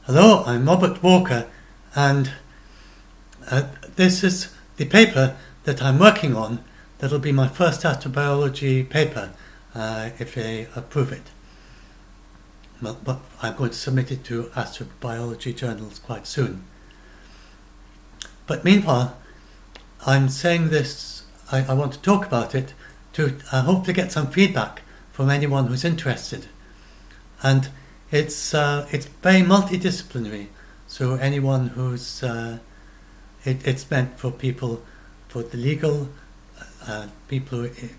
Hello, I'm Robert Walker, and this is the paper that I'm working on. That'll be my first astrobiology paper if they approve it. But I'm going to submit it to astrobiology journals quite soon. But meanwhile, I'm saying this, I want to talk about it to hopefully get some feedback from anyone who's interested. And it's very multidisciplinary, so anyone who's it's meant for people, for the legal people who,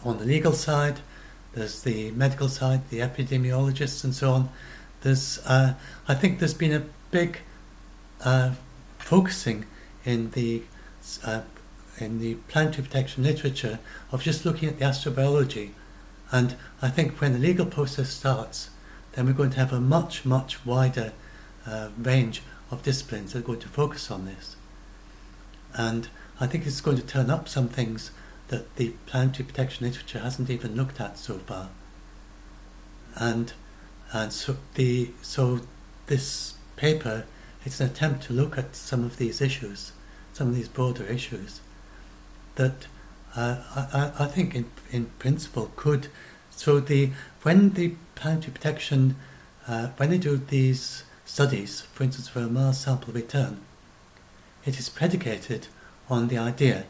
on the legal side. There's the medical side, the epidemiologists, and so on. There's I think there's been a big focusing in the planetary protection literature of just looking at the astrobiology, and I think when the legal process starts, then we're going to have a much wider range of disciplines that are going to focus on this. And I think it's going to turn up some things that the planetary protection literature hasn't even looked at so far. And so this paper, it's an attempt to look at some of these issues, some of these broader issues that I think in principle could. So when the planetary protection, when they do these studies, for instance for a Mars sample return, it is predicated on the idea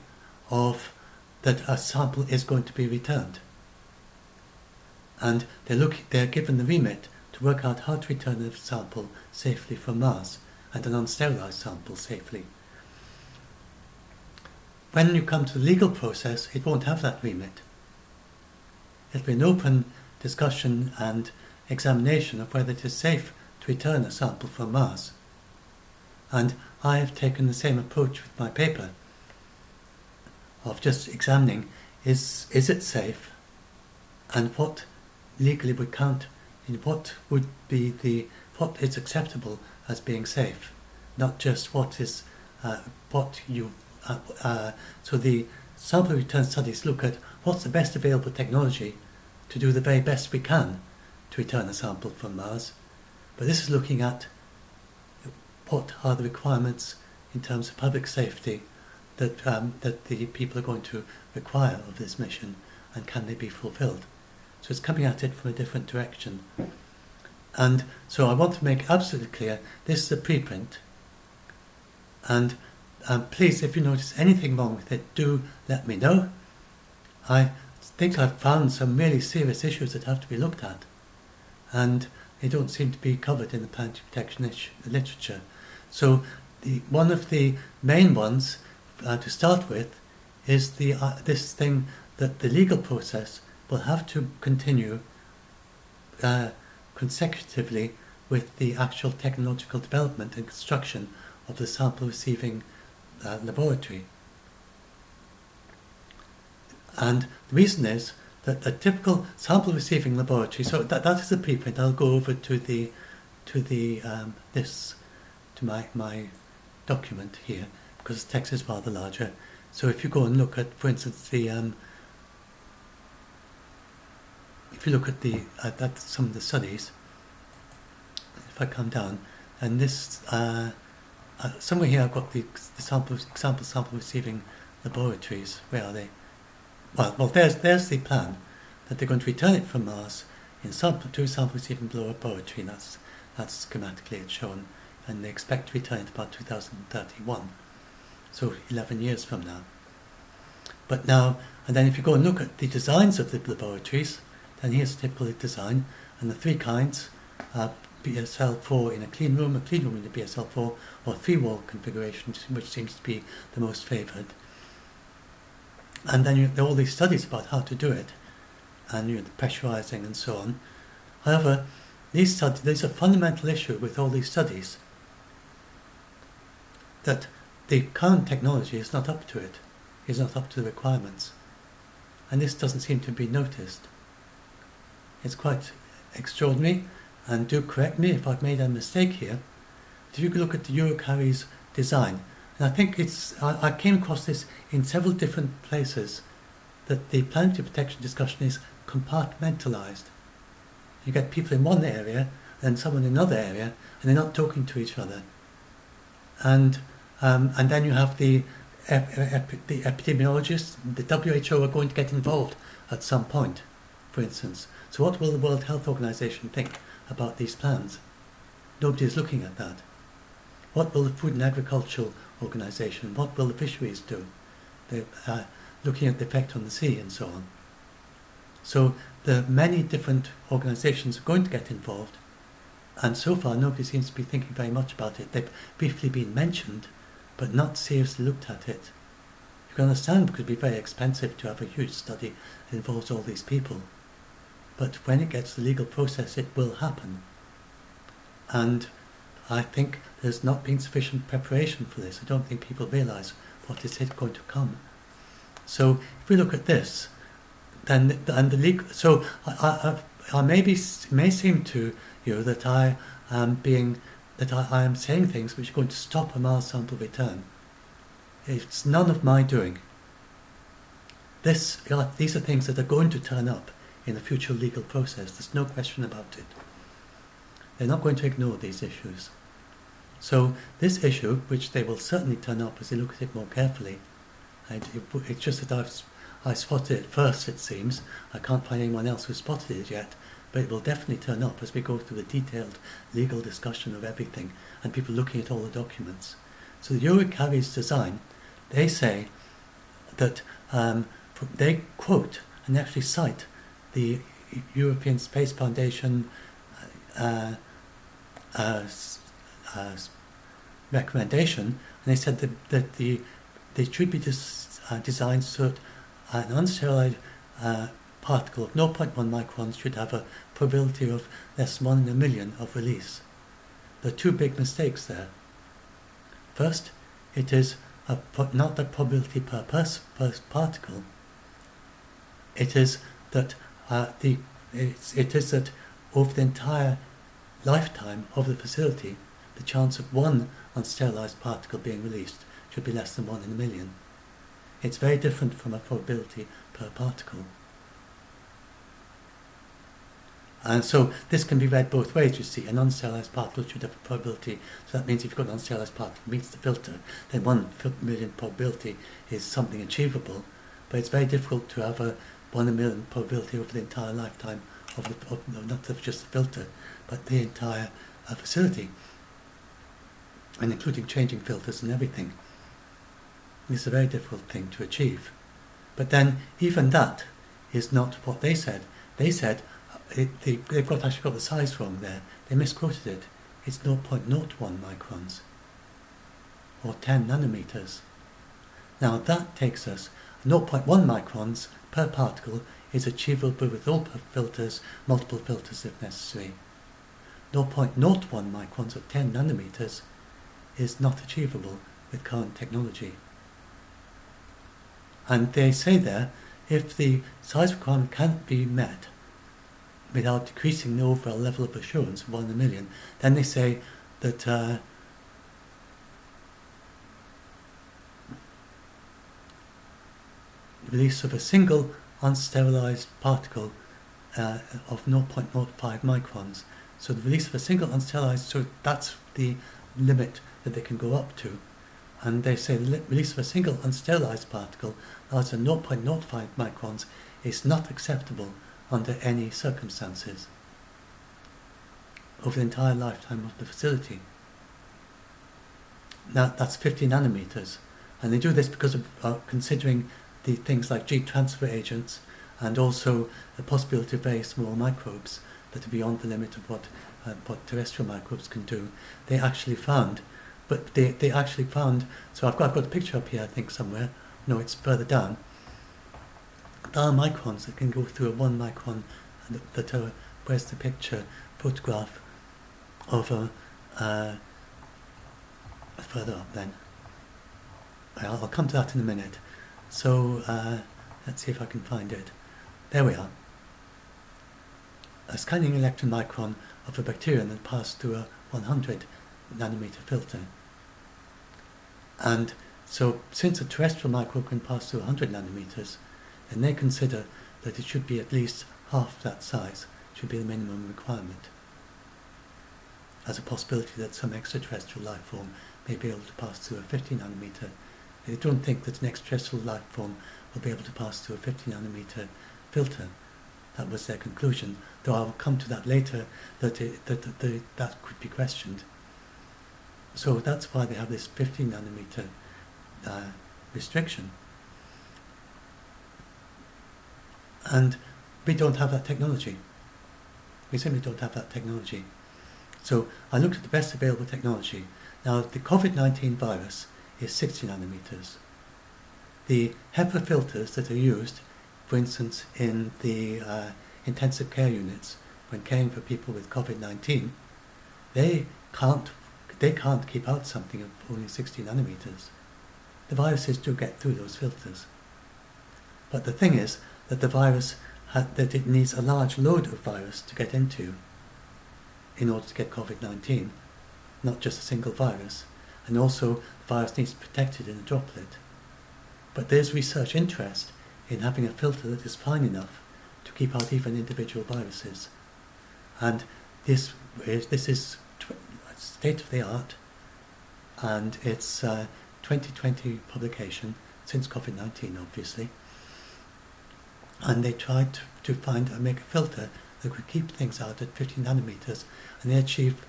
of that a sample is going to be returned. And they're given the remit to work out how to return a sample safely from Mars and an unsterilized sample safely. When you come to the legal process, it won't have that remit. It'll be an open discussion and examination of whether it is safe to return a sample from Mars. And I have taken the same approach with my paper of just examining is it safe, and what legally would count, in what is acceptable as being safe, not just what is so the sample return studies look at what's the best available technology to do the very best we can to return a sample from Mars. But this is looking at what are the requirements in terms of public safety that the people are going to require of this mission, and can they be fulfilled. So it's coming at it from a different direction. And so I want to make absolutely clear, this is a preprint, and please, if you notice anything wrong with it, do let me know. I think I've found some really serious issues that have to be looked at, and they don't seem to be covered in the planetary protection literature. So one of the main ones to start with is this thing that the legal process will have to continue consecutively with the actual technological development and construction of the sample receiving laboratory. And the reason is that a typical sample receiving laboratory, so that is a preprint. I'll go over to my document here, because the text is rather larger. So if you go and look at, for instance, if you look at some of the studies, if I come down, and this somewhere here I've got the sample receiving laboratories. Where are they? Well, there's the plan that they're going to return it from Mars in two sample receiving laboratory. That's schematically it's shown, and they expect to return it about 2031, so 11 years from now. But now, and then if you go and look at the designs of the laboratories, then here's a typical design, and the three kinds: BSL-4 in a clean room in the BSL-4, or three-wall configuration, which seems to be the most favoured. And then there are all these studies about how to do it, and the pressurizing and so on. However, there's a fundamental issue with all these studies, that the current technology is not up to it, is not up to the requirements, and this doesn't seem to be noticed. It's quite extraordinary, and do correct me if I've made a mistake here. If you look at the Eurocarry's design, and I think I came across this in several different places, that the planetary protection discussion is compartmentalized. You get people in one area and someone in another area, and they're not talking to each other. And then you have the epidemiologists, the WHO are going to get involved at some point, for instance. So what will the World Health Organization think about these plans? Nobody is looking at that. What will the Food and Agricultural Organization, what will the fisheries do? They're looking at the effect on the sea and so on. So the many different organizations are going to get involved, and so far nobody seems to be thinking very much about it. They've briefly been mentioned, but not seriously looked at it. You can understand because it would be very expensive to have a huge study that involves all these people. But when it gets to the legal process, it will happen. And I think there's not been sufficient preparation for this. I don't think people realise what is going to come. So if we look at this, then and the legal. So I may seem to you that I am saying things which are going to stop a Mars sample return. It's none of my doing. These are things that are going to turn up in a future legal process. There's no question about it. They're not going to ignore these issues. So this issue, which they will certainly turn up as they look at it more carefully, it's just that I spotted it first, it seems. I can't find anyone else who spotted it yet, but it will definitely turn up as we go through the detailed legal discussion of everything and people looking at all the documents. So the Eurocarry's design, they say that they quote and actually cite the European Space Foundation recommendation, and they said that they should be designed so that an unsterilized particle of 0.1 microns should have a probability of less than 1 in a million of release. There are two big mistakes there. First, it is not the probability per particle. It is that it is that over the entire lifetime of the facility, the chance of one unsterilized particle being released should be less than 1 in a million. It's very different from a probability per particle. And so this can be read both ways, you see. An unsterilized particle should have a probability, so that means if you've got an unsterilized particle that meets the filter, then 1 million probability is something achievable. But it's very difficult to have a 1 in a million probability over the entire lifetime of not just the filter, but the entire facility, and including changing filters and everything. It's a very difficult thing to achieve. But then even that is not what they said. They said they've actually got the size wrong there. They misquoted it. It's 0.01 microns or 10 nanometers. Now that takes us 0.1 microns per particle is achievable with all filters, multiple filters if necessary. 0.01 microns or 10 nanometers is not achievable with current technology. And they say there, if the size requirement can't be met without decreasing the overall level of assurance of 1 in a million, then they say that release of a single unsterilized particle of 0.05 microns. So the release of a single unsterilized, so that's the limit that they can go up to. And they say the release of a single unsterilized particle larger than 0.05 microns is not acceptable under any circumstances over the entire lifetime of the facility. Now that's 50 nanometers, and they do this because of considering the things like G-transfer agents and also the possibility of very small microbes that are beyond the limit of what terrestrial microbes can do. They actually found, so I've got a picture up here I think somewhere, no it's further down, there are microns that can go through a 1 micron, that are, where's the picture, photograph of further up then. I'll come to that in a minute. So let's see if I can find it. There we are. A scanning electron micron of a bacterium that passed through a 100 nanometer filter. And so since a terrestrial microbe can pass through 100 nanometers, then they consider that it should be at least half that size, should be the minimum requirement. as a possibility that some extraterrestrial life form may be able to pass through a 50 nanometer. They don't think that an extraterrestrial life form will be able to pass through a 50 nanometer filter. That was their conclusion, though I'll come to that later, that that could be questioned. So that's why they have this 50 nanometer restriction. And we don't have that technology. We simply don't have that technology. So I looked at the best available technology. Now, the COVID-19 virus is 60 nanometers. The HEPA filters that are used, for instance, in the intensive care units when caring for people with COVID-19, they can't keep out something of only 60 nanometers. The viruses do get through those filters. But the thing is that the virus, that it needs a large load of virus to get into in order to get COVID-19, not just a single virus. And also, the virus needs to be protected in a droplet. But there's research interest in having a filter that is fine enough to keep out even individual viruses. And this is state of the art, and it's 2020 publication, since COVID-19 obviously. And they tried to make a filter that could keep things out at 50 nanometers, and they achieved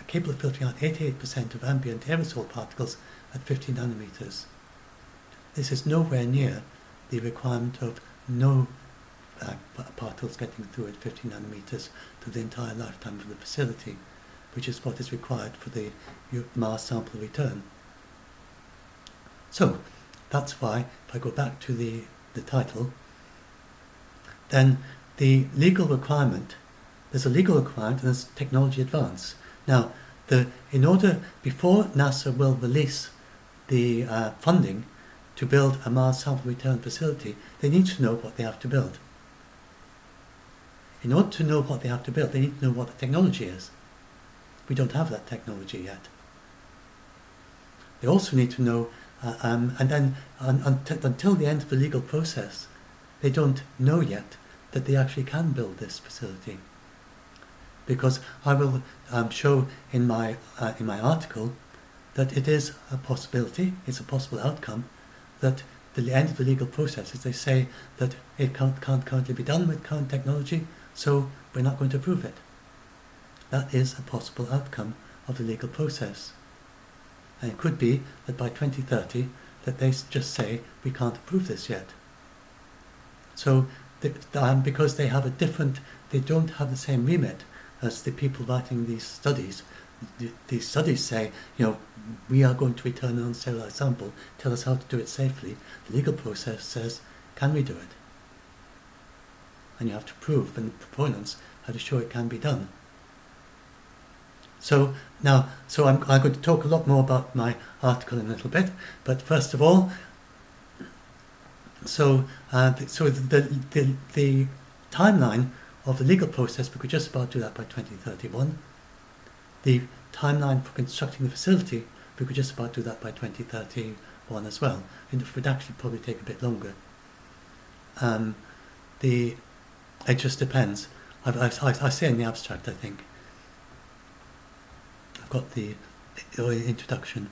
capable of filtering out 88% of ambient aerosol particles at 50 nanometers. This is nowhere near the requirement of no particles getting through at 50 nanometers through the entire lifetime of the facility, which is what is required for the Mars sample return. So that's why, if I go back to the title, then the legal requirement, there's a legal requirement and there's technology advance. Now, before NASA will release the funding to build a Mars sample return facility, they need to know what they have to build. In order to know what they have to build, they need to know what the technology is. We don't have that technology yet. They also need to know, and then until the end of the legal process, they don't know yet that they actually can build this facility. Because I will show in my article that it is a possibility, it's a possible outcome, that the end of the legal process is they say that it can't currently be done with current technology, so we're not going to approve it. That is a possible outcome of the legal process. And it could be that by 2030 that they just say we can't approve this yet. So because they don't have the same remit as the people writing these studies. These studies say, we are going to return an unsterilized sample, tell us how to do it safely. The legal process says, can we do it? And you have to prove, and the proponents have to show it can be done. So I'm going to talk a lot more about my article in a little bit, but first of all, the timeline of the legal process, we could just about do that by 2031. The timeline for constructing the facility, we could just about do that by 2031 as well. It would actually probably take a bit longer. It just depends. I say in the abstract, I think. I've got the introduction.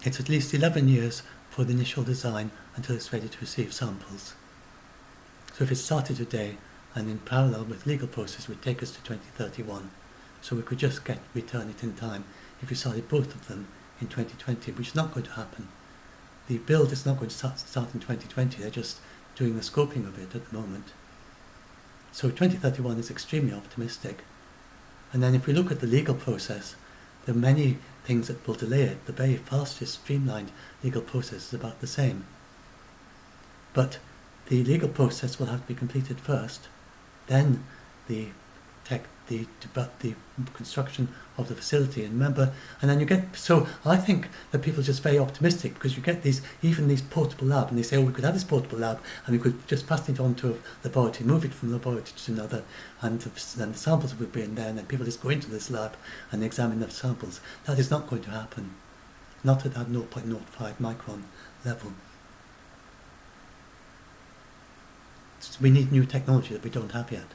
It's at least 11 years for the initial design until it's ready to receive samples. So if it started today, and in parallel with legal process, it would take us to 2031. So we could just return it in time if we started both of them in 2020, which is not going to happen. The build is not going to start in 2020, they're just doing the scoping of it at the moment. So 2031 is extremely optimistic. And then if we look at the legal process, there are many things that will delay it. The very fastest streamlined legal process is about the same. But the legal process will have to be completed first, then the construction of the facility, and remember, and then you get, so I think that people are just very optimistic because you get these portable lab, and they say, we could have this portable lab and we could just pass it on to a laboratory, move it from laboratory to another, and then the samples would be in there, and then people just go into this lab and examine the samples. That is not going to happen, not at that 0.05 micron level. So we need new technology that we don't have yet.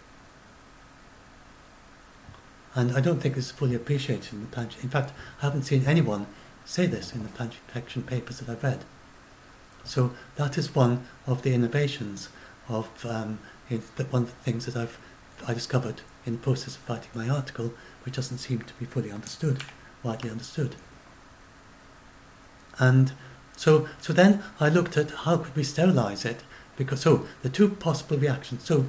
And I don't think it's fully appreciated in the planetary. In fact, I haven't seen anyone say this in the planetary protection papers that I've read. So that is one of the innovations of one of the things that I discovered in the process of writing my article, which doesn't seem to be fully understood, widely understood. And so then I looked at how could we sterilize it, because the two possible reactions. So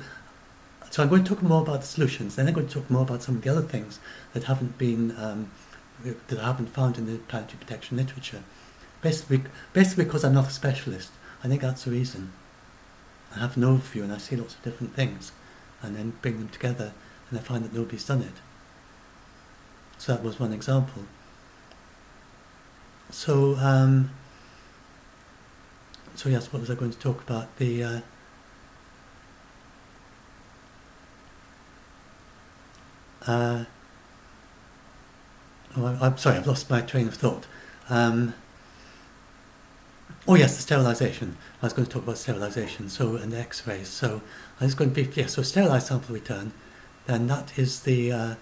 I'm going to talk more about the solutions. Then I'm going to talk more about some of the other things that haven't been that I haven't found in the planetary protection literature. Basically because I'm not a specialist. I think that's the reason. I have an overview and I see lots of different things, and then bring them together, and I find that nobody's done it. So that was one example. So yes, what was I going to talk about? The I'm sorry, I've lost my train of thought. Oh yes, the sterilisation. I was going to talk about sterilisation, and the X-rays. So I was going to be so sterilised sample return. Then that is the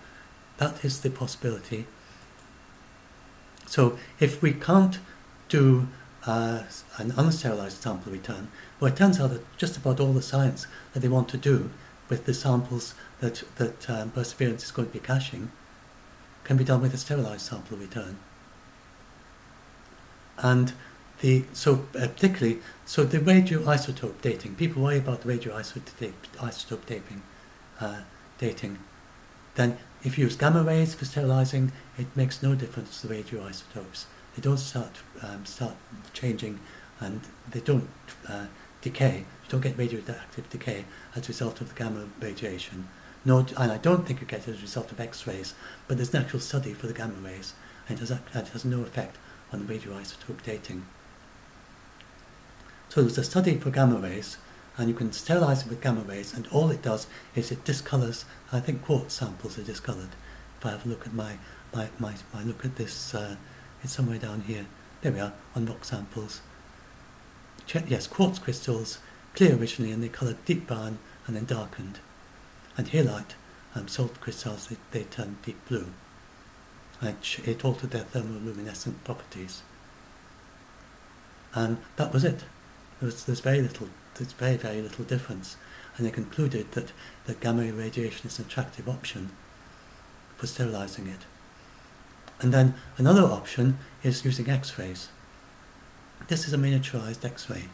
possibility. So if we can't do an unsterilised sample return, well, it turns out that just about all the science that they want to do with the samples that Perseverance is going to be caching can be done with a sterilised sample return. And particularly the radioisotope dating. People worry about the radioisotope dating. Then if you use gamma rays for sterilising, it makes no difference to the radioisotopes. They don't start changing, and they don't decay. You don't get radioactive decay as a result of the gamma radiation. And I don't think you get it as a result of X-rays, but there's an actual study for the gamma rays, and it has no effect on the radioisotope dating. So there's a study for gamma rays, and you can sterilise it with gamma rays, and all it does is it discolours. I think quartz samples are discoloured. If I have a look at my look at this, it's somewhere down here. There we are, on rock samples. Yes, quartz crystals, clear originally, and they coloured deep brown and then darkened. And halite, salt crystals, they turned deep blue. And it altered their thermoluminescent properties. And that was it. There's very little difference. And they concluded that gamma radiation is an attractive option for sterilising it. And then another option is using X-rays. This is a miniaturized X-ray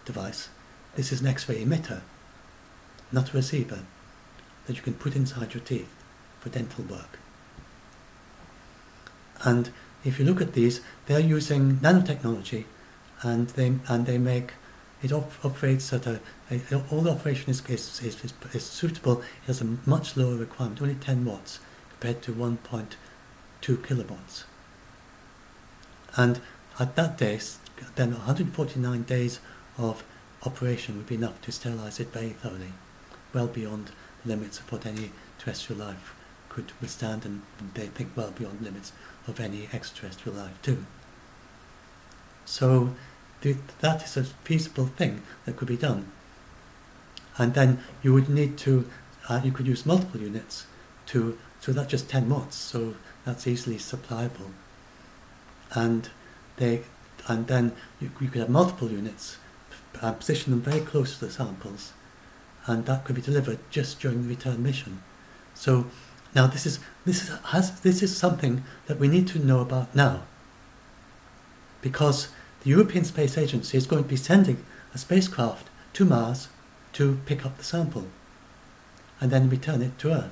device. This is an X-ray emitter, not a receiver, that you can put inside your teeth for dental work. And if you look at these, they're using nanotechnology, and they make it operates at all the operation is suitable. It has a much lower requirement, only 10 watts compared to 1.2 kilowatts. And at that day, then 149 days of operation would be enough to sterilise it very thoroughly, well beyond the limits of what any terrestrial life could withstand, and they think well beyond the limits of any extraterrestrial life too. So that is a feasible thing that could be done. And then you would need to, you could use multiple units so that's just 10 watts, so that's easily supplyable. And then you could have multiple units, position them very close to the samples, and that could be delivered just during the return mission. So now this is something that we need to know about now, because the European Space Agency is going to be sending a spacecraft to Mars to pick up the sample and then return it to Earth.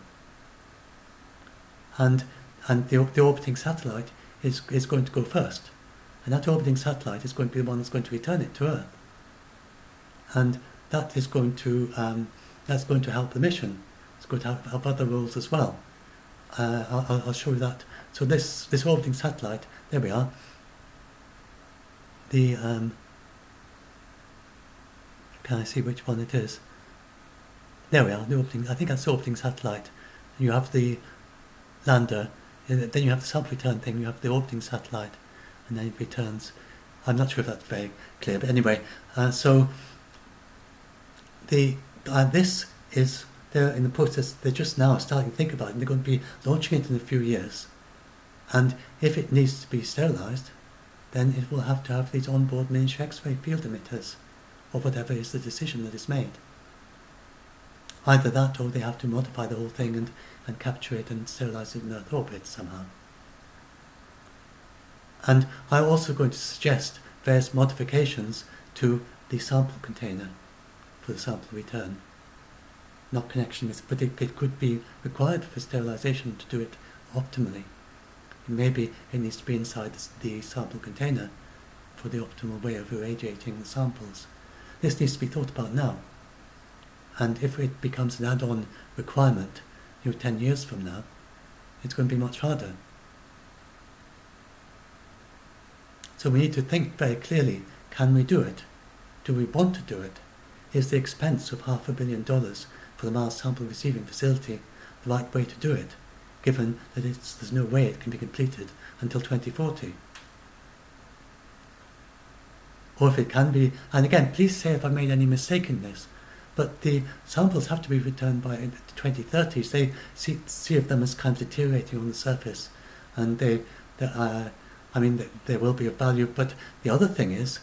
And the orbiting satellite is going to go first, and that orbiting satellite is going to be the one that's going to return it to Earth, and that is going to help the mission. It's going to help other roles as well. I'll show you that. So this orbiting satellite, there we are. Can I see which one it is? There we are. The orbiting. I think that's the orbiting satellite. You have the lander, then you have the sub-return thing. You have the orbiting satellite, and then it returns. I'm not sure if that's very clear, but anyway. So this is they're in the process, they're just now starting to think about it, and they're going to be launching it in a few years. And if it needs to be sterilised, then it will have to have these onboard miniature X-ray field emitters, or whatever is the decision that is made. Either that, or they have to modify the whole thing and capture it and sterilise it in Earth orbit somehow. And I'm also going to suggest various modifications to the sample container for the sample return. Not connection with, but it could be required for sterilisation to do it optimally. Maybe it needs to be inside the sample container for the optimal way of irradiating the samples. This needs to be thought about now. And if it becomes an add-on requirement, 10 years from now, it's going to be much harder. So we need to think very clearly, can we do it? Do we want to do it? Is the expense of $500 million for the Mars sample receiving facility the right way to do it, given that there's no way it can be completed until 2040? Or if it can be, and again, please say if I made any mistake in this, but the samples have to be returned by the 2030s. They see of them as kind of deteriorating on the surface, and there will be of value. But the other thing is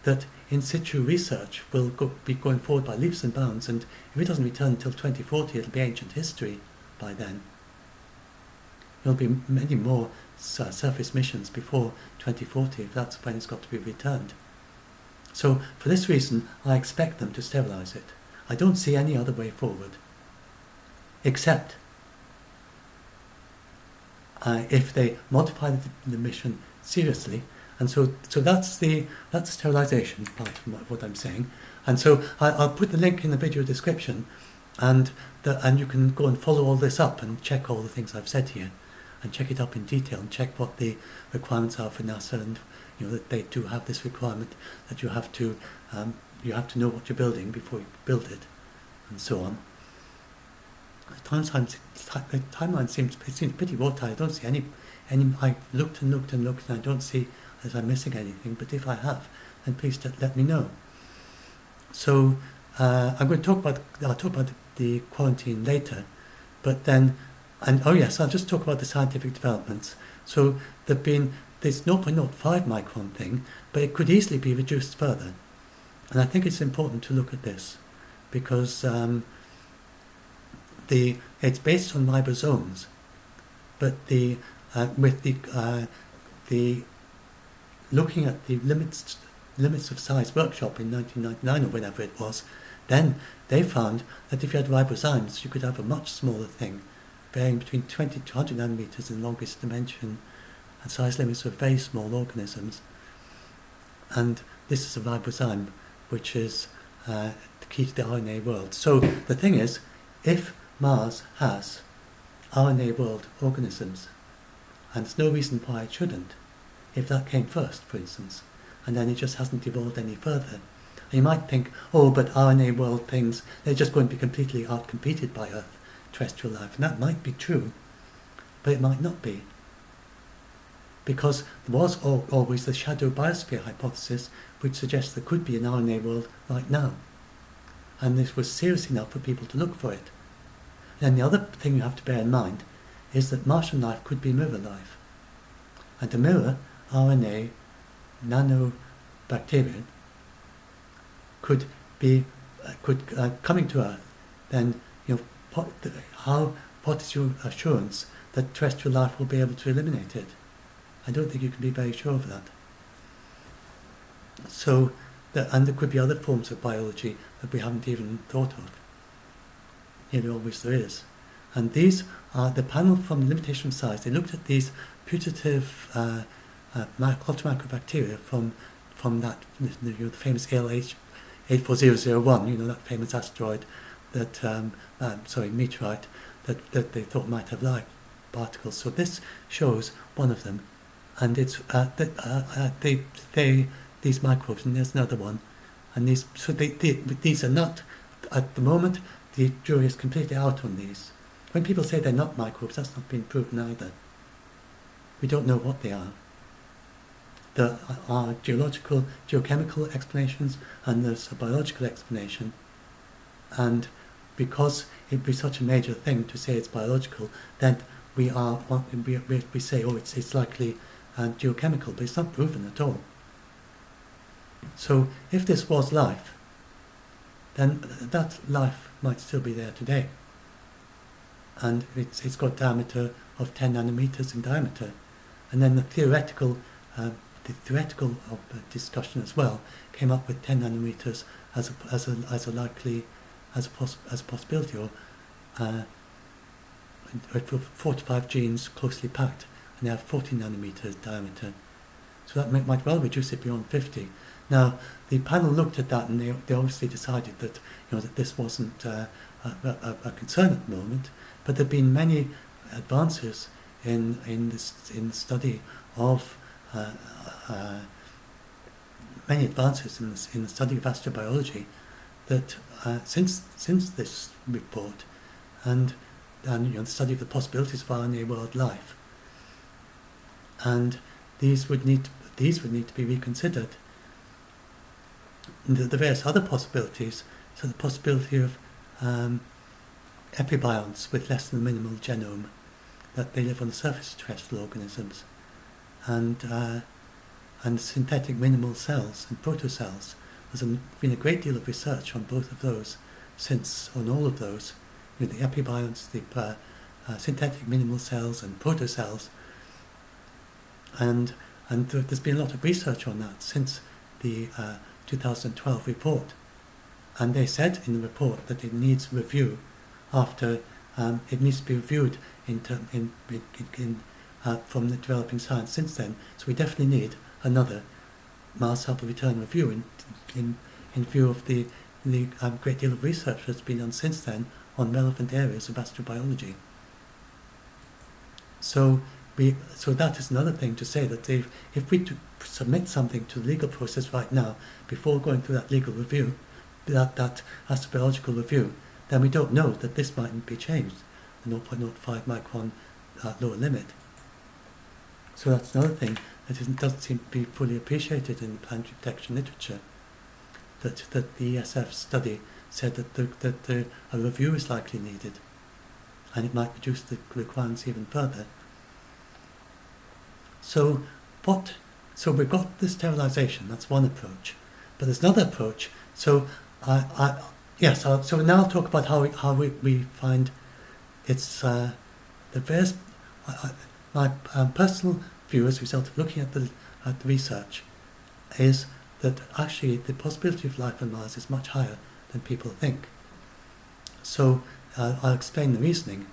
that in situ research will be going forward by leaps and bounds, and if it doesn't return until 2040, it'll be ancient history by then. There'll be many more surface missions before 2040, if that's when it's got to be returned. So for this reason, I expect them to sterilise it. I don't see any other way forward, except if they modify the mission seriously. And so that's the sterilisation part of what I'm saying. And so I'll put the link in the video description, and you can go and follow all this up and check all the things I've said here, and check it up in detail, and check what the requirements are for NASA, and that they do have this requirement that you have to know what you're building before you build it, and so on. The timeline seems pretty watertight. I don't see any. I've looked and looked and looked, and I don't see as I'm missing anything. But if I have, then please let me know. So I'm going to I'll talk about the quarantine later, but then, I'll just talk about the scientific developments. So this 0.05 micron thing, but it could easily be reduced further. And I think it's important to look at this, because it's based on ribosomes, but with the looking at the limits of size workshop in 1999 or whenever it was, then they found that if you had ribozymes, you could have a much smaller thing, varying between 20 to 100 nanometers in longest dimension, and size limits of very small organisms. And this is a ribozyme, which is the key to the RNA world. So the thing is, if Mars has RNA world organisms, and there's no reason why it shouldn't, if that came first, for instance, and then it just hasn't evolved any further. And you might think, but RNA world things, they're just going to be completely out-competed by Earth terrestrial life, and that might be true, but it might not be. Because there was always the shadow biosphere hypothesis, which suggests there could be an RNA world right now. And this was serious enough for people to look for it. And the other thing you have to bear in mind is that Martian life could be mirror life. And to mirror RNA nanobacteria could coming to Earth, then what is your assurance that terrestrial life will be able to eliminate it? I don't think you can be very sure of that. So, and there could be other forms of biology that we haven't even thought of. Nearly always there is. And these are the panel from limitation of size. They looked at these putative ultramicrobacteria from that the famous ALH 84001, that famous asteroid meteorite that they thought might have life particles. So this shows one of them, and it's these microbes, and there's another one, and these are not, at the moment, the jury is completely out on these. When people say they're not microbes, that's not been proven either. We don't know what they are. There are geochemical explanations, and there's a biological explanation. And because it'd be such a major thing to say it's biological, then we say, oh, it's likely geochemical, but it's not proven at all. So if this was life, then that life might still be there today. And it's got diameter of 10 nanometers in diameter. And then the theoretical discussion as well came up with 10 nanometers as a possibility, or 4 to 5 genes closely packed, and they have 14 nanometers diameter. So that might well reduce it beyond 50. Now, the panel looked at that, and they obviously decided that that this wasn't a concern at the moment. But there've been many advances in the study of astrobiology that since this report, and the study of the possibilities of RNA world life, and these would need to be reconsidered. And the various other possibilities, so the possibility of epibionts with less than a minimal genome, that they live on the surface of terrestrial organisms, and synthetic minimal cells and protocells. There's been a great deal of research on both of those on all of those, the epibionts, the synthetic minimal cells and protocells, and there's been a lot of research on that since the 2012 report. And they said in the report that it needs review after it needs to be reviewed from the developing science since then. So we definitely need another Mars sample return review in view of the great deal of research that's been done since then on relevant areas of astrobiology. So that is another thing to say, that if we submit something to the legal process right now before going through that legal review, that astrobiological review, then we don't know that this mightn't be changed, the 0.05 micron lower limit. So that's another thing that doesn't seem to be fully appreciated in the planetary protection literature, that the ESF study said that a review is likely needed, and it might reduce the requirements even further. So we've got the sterilization, that's one approach, but there's another approach. So so now I'll talk about how we find it's the various. My personal view, as a result of looking at the research, is that actually the possibility of life on Mars is much higher than people think. So I'll explain the reasoning.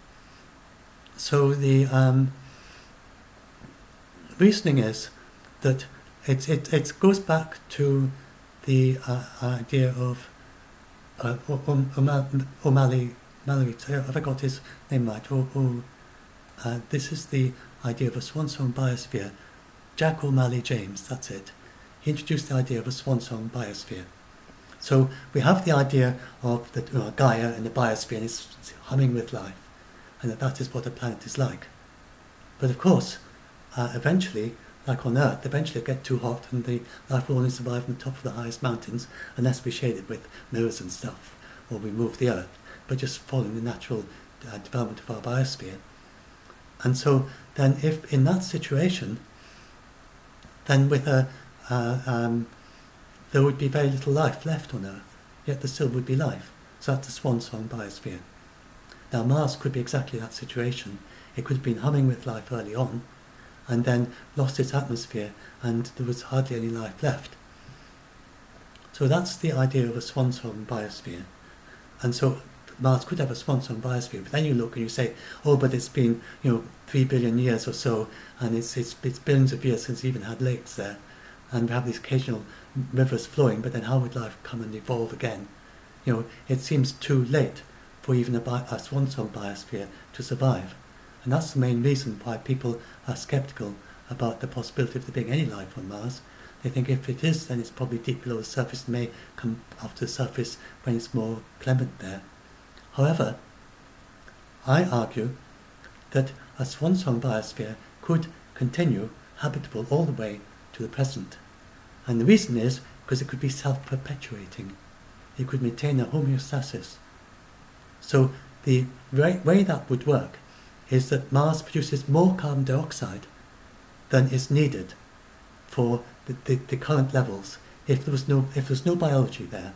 So the reasoning is that it goes back to the idea of O'Malley, have I got his name right? This is the idea of a swan song biosphere. Jack O'Malley James, that's it. He introduced the idea of a swan song biosphere. So we have the idea of Gaia and the biosphere, and it's humming with life, and that is what a planet is like. But of course, eventually, like on Earth, eventually it get too hot, and the life will only survive on the top of the highest mountains unless we shade it with mirrors and stuff, or we move the Earth, but just following the natural development of our biosphere. And so then, if in that situation, then with there would be very little life left on Earth, yet there still would be life. So that's the swan song biosphere. Now Mars could be exactly that situation. It could have been humming with life early on, and then lost its atmosphere, and there was hardly any life left. So that's the idea of a swan song biosphere. And so Mars could have a swan song biosphere, but then you look and you say, oh, but it's been 3 billion years or so, and it's billions of years since it even had lakes there, and we have these occasional rivers flowing, but then how would life come and evolve again? It seems too late for even a swan song biosphere to survive. And that's the main reason why people are sceptical about the possibility of there being any life on Mars. They think if it is, then it's probably deep below the surface, and may come up to the surface when it's more clement there. However, I argue that a swan song biosphere could continue habitable all the way to the present. And the reason is because it could be self-perpetuating. It could maintain a homeostasis. So the way that would work is that Mars produces more carbon dioxide than is needed for the current levels. If there was no biology there,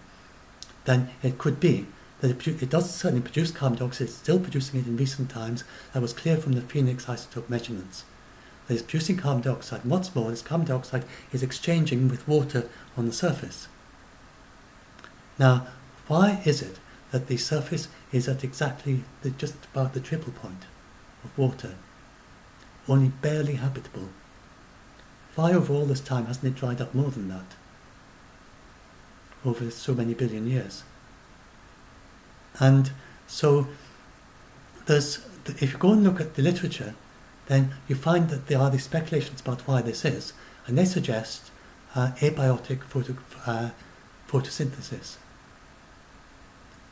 then it could be that it does certainly produce carbon dioxide. It's still producing it in recent times. That was clear from the Phoenix isotope measurements. That it's producing carbon dioxide. And what's more, this carbon dioxide is exchanging with water on the surface. Now, why is it that the surface is at exactly just about the triple point of water, only barely habitable? Why over all this time hasn't it dried up more than that? Over so many billion years. And so if you go and look at the literature, then you find that there are these speculations about why this is, and they suggest abiotic photosynthesis.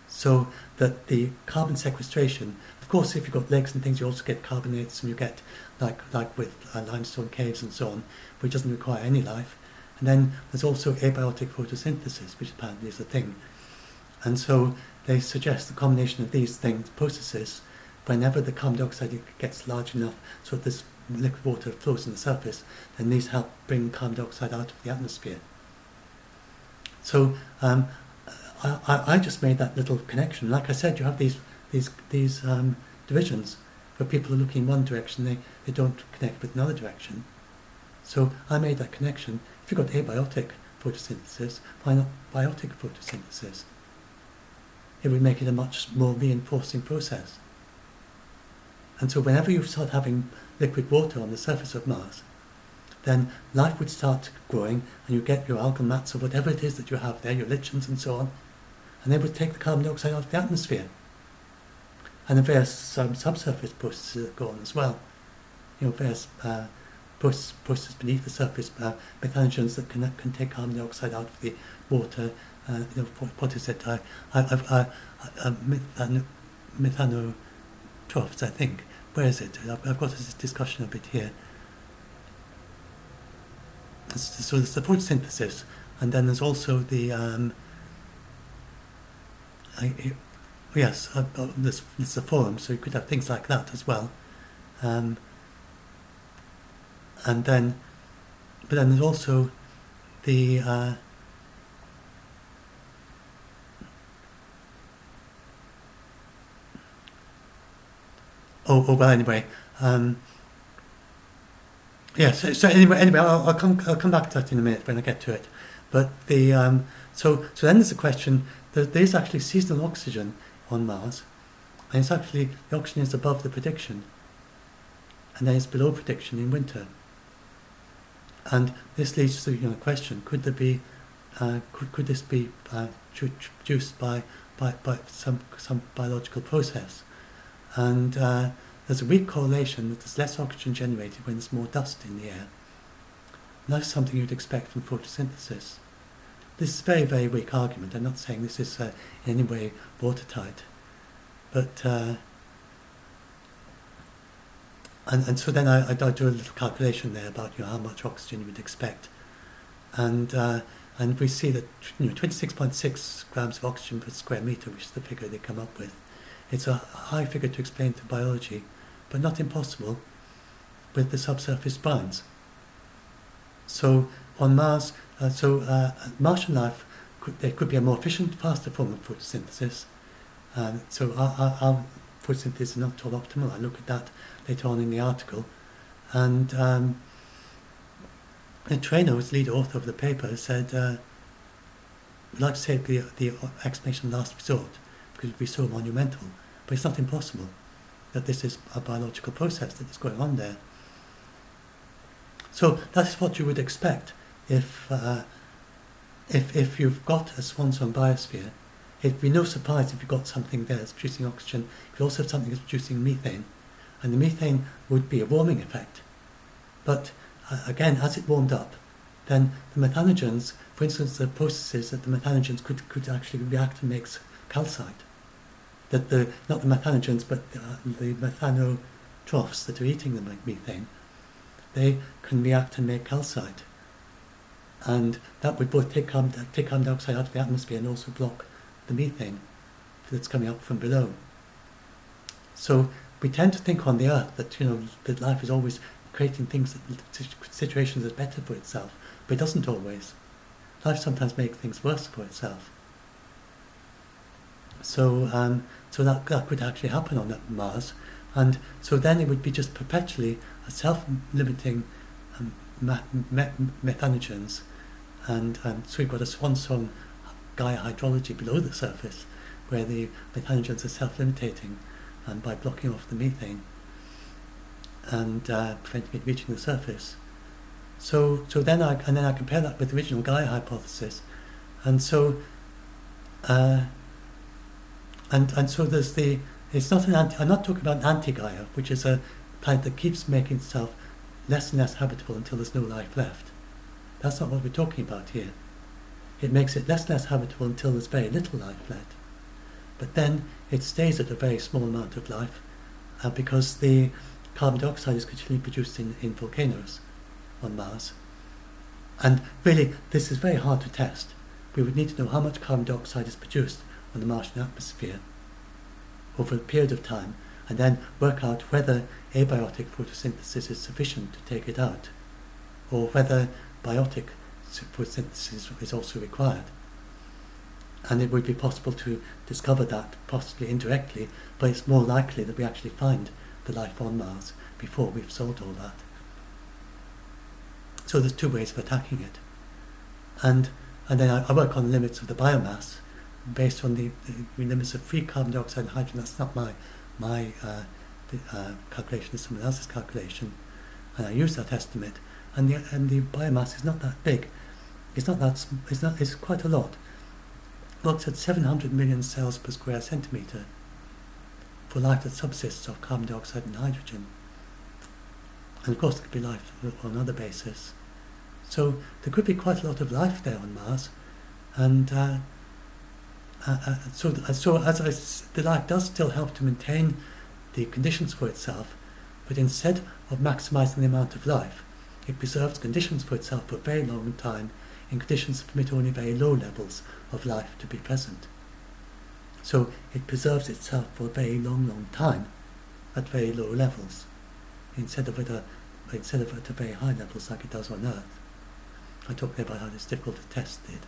So that the carbon sequestration, of course, if you've got lakes and things, you also get carbonates, and you get like with limestone caves and so on, which doesn't require any life. And then there's also abiotic photosynthesis, which apparently is a thing. And so they suggest the combination of these processes, whenever the carbon dioxide gets large enough so that this liquid water flows on the surface, then these help bring carbon dioxide out of the atmosphere. So I just made that little connection. Like I said, you have these divisions where people are looking in one direction, they don't connect with another direction. So I made that connection. If you've got abiotic photosynthesis, why not biotic photosynthesis? It would make it a much more reinforcing process. And so whenever you start having liquid water on the surface of Mars, then life would start growing, and you get your algal mats or whatever it is that you have there, your lichens and so on, and they would take the carbon dioxide out of the atmosphere. And the various subsurface processes that go on as well. Various processes beneath the surface, methanogens that can take carbon dioxide out of the water. What is it? Methanotrophs, I think. Where is it? I've got this discussion of it here. So there's the photosynthesis, and then there's also the there's a forum, so you could have things like that as well. And then, but then there's also the well, anyway. So anyway, I'll come back to that in a minute when I get to it. But the so then there's a question. There's actually seasonal oxygen on Mars, and it's actually the oxygen is above the prediction, and then it's below prediction in winter. And this leads to the question: could there be could this be produced by some biological process? And there's a weak correlation that there's less oxygen generated when there's more dust in the air. And that's something you'd expect from photosynthesis. This is a very, very weak argument. I'm not saying this is in any way watertight. But, and so then I do a little calculation there about how much oxygen you would expect. And we see that 26.6 grams of oxygen per square meter, which is the figure they come up with. It's a high figure to explain through biology, but not impossible with the subsurface brines. So on Mars, Martian life could be a more efficient, faster form of photosynthesis. So our photosynthesis is not at all optimal. I look at that later on in the article. And Traynor, who's lead author of the paper, said, we'd like to say the explanation of last resort, because it would be so monumental. But it's not impossible that this is a biological process that is going on there. So that is what you would expect if you've got a swan-song biosphere. It'd be no surprise if you've got something there that's producing oxygen. You could also have something that's producing methane, and the methane would be a warming effect. But again, as it warmed up, then the methanogens, for instance, the processes that the methanogens could actually react and make calcite. That not the methanogens, but the methanotrophs that are eating the methane, they can react and make calcite. And that would both take carbon dioxide out of the atmosphere and also block the methane that's coming up from below. So we tend to think on the Earth that, that life is always creating things, situations that are better for itself, but it doesn't always. Life sometimes makes things worse for itself. So that could actually happen on Mars, and so then it would be just perpetually a self-limiting methanogens, and so we've got a swan song Gaia hydrology below the surface, where the methanogens are self-limiting, and by blocking off the methane and preventing it reaching the surface. So then I compare that with the original Gaia hypothesis, and so and so there's it's not I'm not talking about anti-Gaia, which is a planet that keeps making itself less and less habitable until there's no life left. That's not what we're talking about here. It makes it less and less habitable until there's very little life left. But then it stays at a very small amount of life because the carbon dioxide is continually produced in volcanoes on Mars. And really, this is very hard to test. We would need to know how much carbon dioxide is produced on the Martian atmosphere over a period of time, and then work out whether abiotic photosynthesis is sufficient to take it out, or whether biotic photosynthesis is also required. And it would be possible to discover that, possibly indirectly, but it's more likely that we actually find the life on Mars before we've solved all that. So there's two ways of attacking it. And then I work on the limits of the biomass based on the limits of free carbon dioxide and hydrogen. That's not my calculation, it's someone else's calculation. And I use that estimate. And the biomass is not that big. It's quite a lot. It works at 700 million cells per square centimetre for life that subsists of carbon dioxide and hydrogen. And of course there could be life on other bases. So there could be quite a lot of life there on Mars, and the life does still help to maintain the conditions for itself, but instead of maximising the amount of life, it preserves conditions for itself for a very long time in conditions that permit only very low levels of life to be present. So it preserves itself for a very long time at very low levels, instead of at very high levels like it does on Earth. I talked about how it's difficult to test it.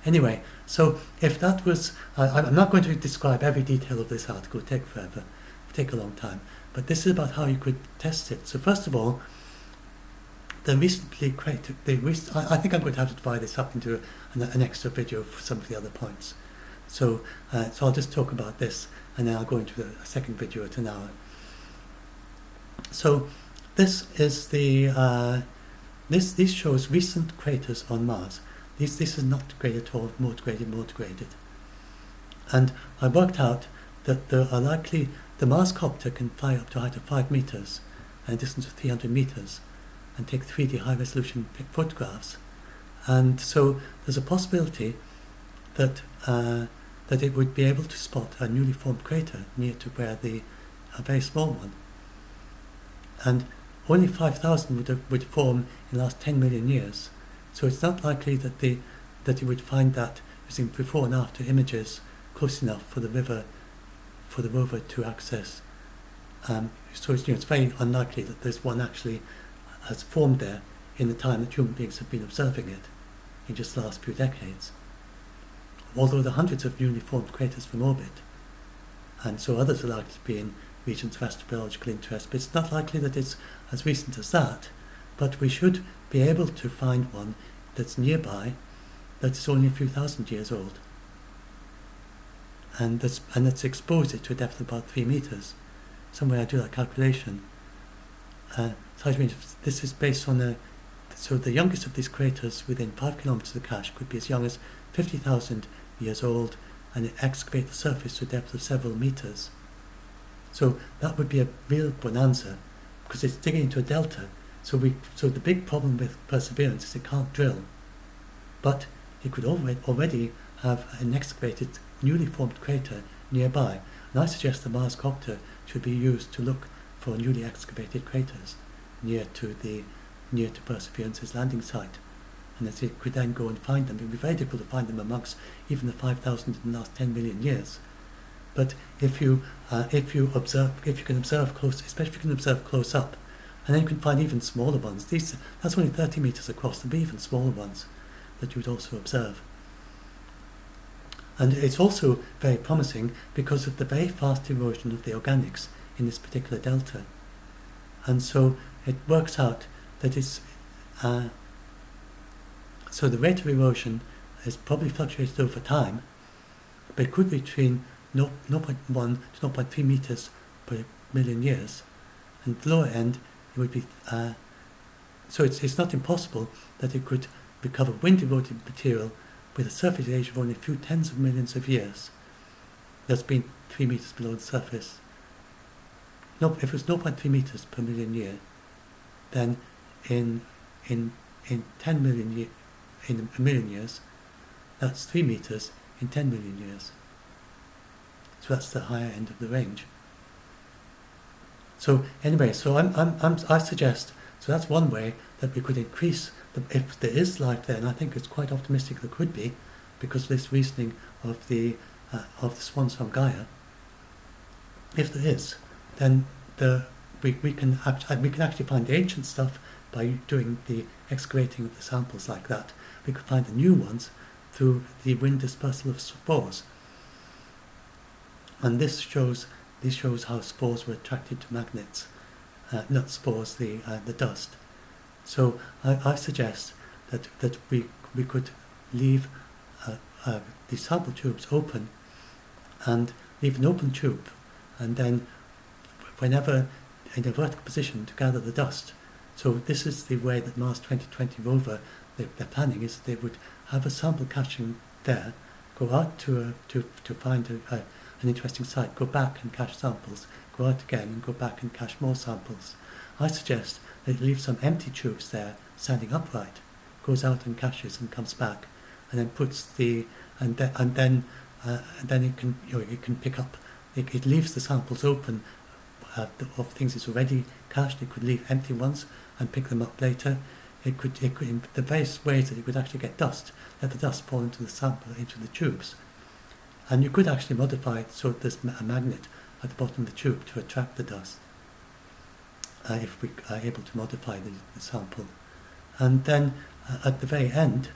Anyway, so if that was, I'm not going to describe every detail of this article, it would take forever, it would take a long time, but this is about how you could test it. So first of all, I think I'm going to have to divide this up into an extra video for some of the other points. So I'll just talk about this, and then I'll go into a second video at an hour. So this is this shows recent craters on Mars. This is not degraded at all, more degraded. And I worked out that there are likely, the Mars copter can fly up to a height of 5 meters and a distance of 300 meters and take 3D high resolution photographs. And so there's a possibility that it would be able to spot a newly formed crater near to where a very small one. And only 5,000 would form in the last 10 million years. So it's not likely that you would find that using before and after images close enough for the rover to access. So it's very unlikely that there's one actually has formed there in the time that human beings have been observing it, in just the last few decades. Although there are hundreds of newly formed craters from orbit, and so others are likely to be in regions of astrobiological interest, but it's not likely that it's as recent as that. But we should be able to find one that's nearby, that's only a few thousand years old, and that's exposed it to a depth of about 3 meters. Somewhere I do that calculation. This is based on so the youngest of these craters within 5 kilometers of the cache could be as young as 50,000 years old, and it excavate the surface to a depth of several meters. So that would be a real bonanza, because it's digging into a delta. So the big problem with Perseverance is it can't drill, but it could already have an excavated, newly formed crater nearby. And I suggest the Mars copter should be used to look for newly excavated craters near to Perseverance's landing site, and that it could then go and find them. It would be very difficult to find them amongst even the 5,000 in the last 10 million years. But if you can observe close, especially if you can observe close up, and then you can find even smaller ones. That's only 30 meters across. There'll be even smaller ones that you would also observe. And it's also very promising because of the very fast erosion of the organics in this particular delta. And so it works out that it's so the rate of erosion is probably fluctuated over time, but it could be between 0.1 to 0.3 meters per million years, and the lower end it would be so it's not impossible that it could recover wind eroded material with a surface age of only a few tens of millions of years that's been 3 meters below the surface. No, if it was 0.3 meters per million year, then in 10 million in a million years, that's 3 meters in 10 million years. So that's the higher end of the range. So anyway, so I suggest, so that's one way that we could increase, if there is life there, and I think it's quite optimistic there could be, because of this reasoning of the swan song Gaia. If there is, then we can actually find the ancient stuff by doing the excavating of the samples like that. We could find the new ones through the wind dispersal of spores. And this shows how spores were attracted to magnets, not spores, the dust. So I suggest that we could leave the sample tubes open, and leave an open tube, and then whenever in a vertical position to gather the dust. So this is the way that Mars 2020 rover, their planning is they would have a sample caching there, go out to find an interesting site, go back and cache samples, go out again and go back and cache more samples. I suggest that you leave some empty tubes there standing upright, goes out and caches and comes back, and then puts and then it can pick up. It leaves the samples open of things it's already cached. It could leave empty ones and pick them up later. It could in the various ways that it could actually get dust, let the dust fall into the sample, into the tubes. And you could actually modify it so there's a magnet at the bottom of the tube to attract the dust, if we are able to modify the sample. And then at the very end,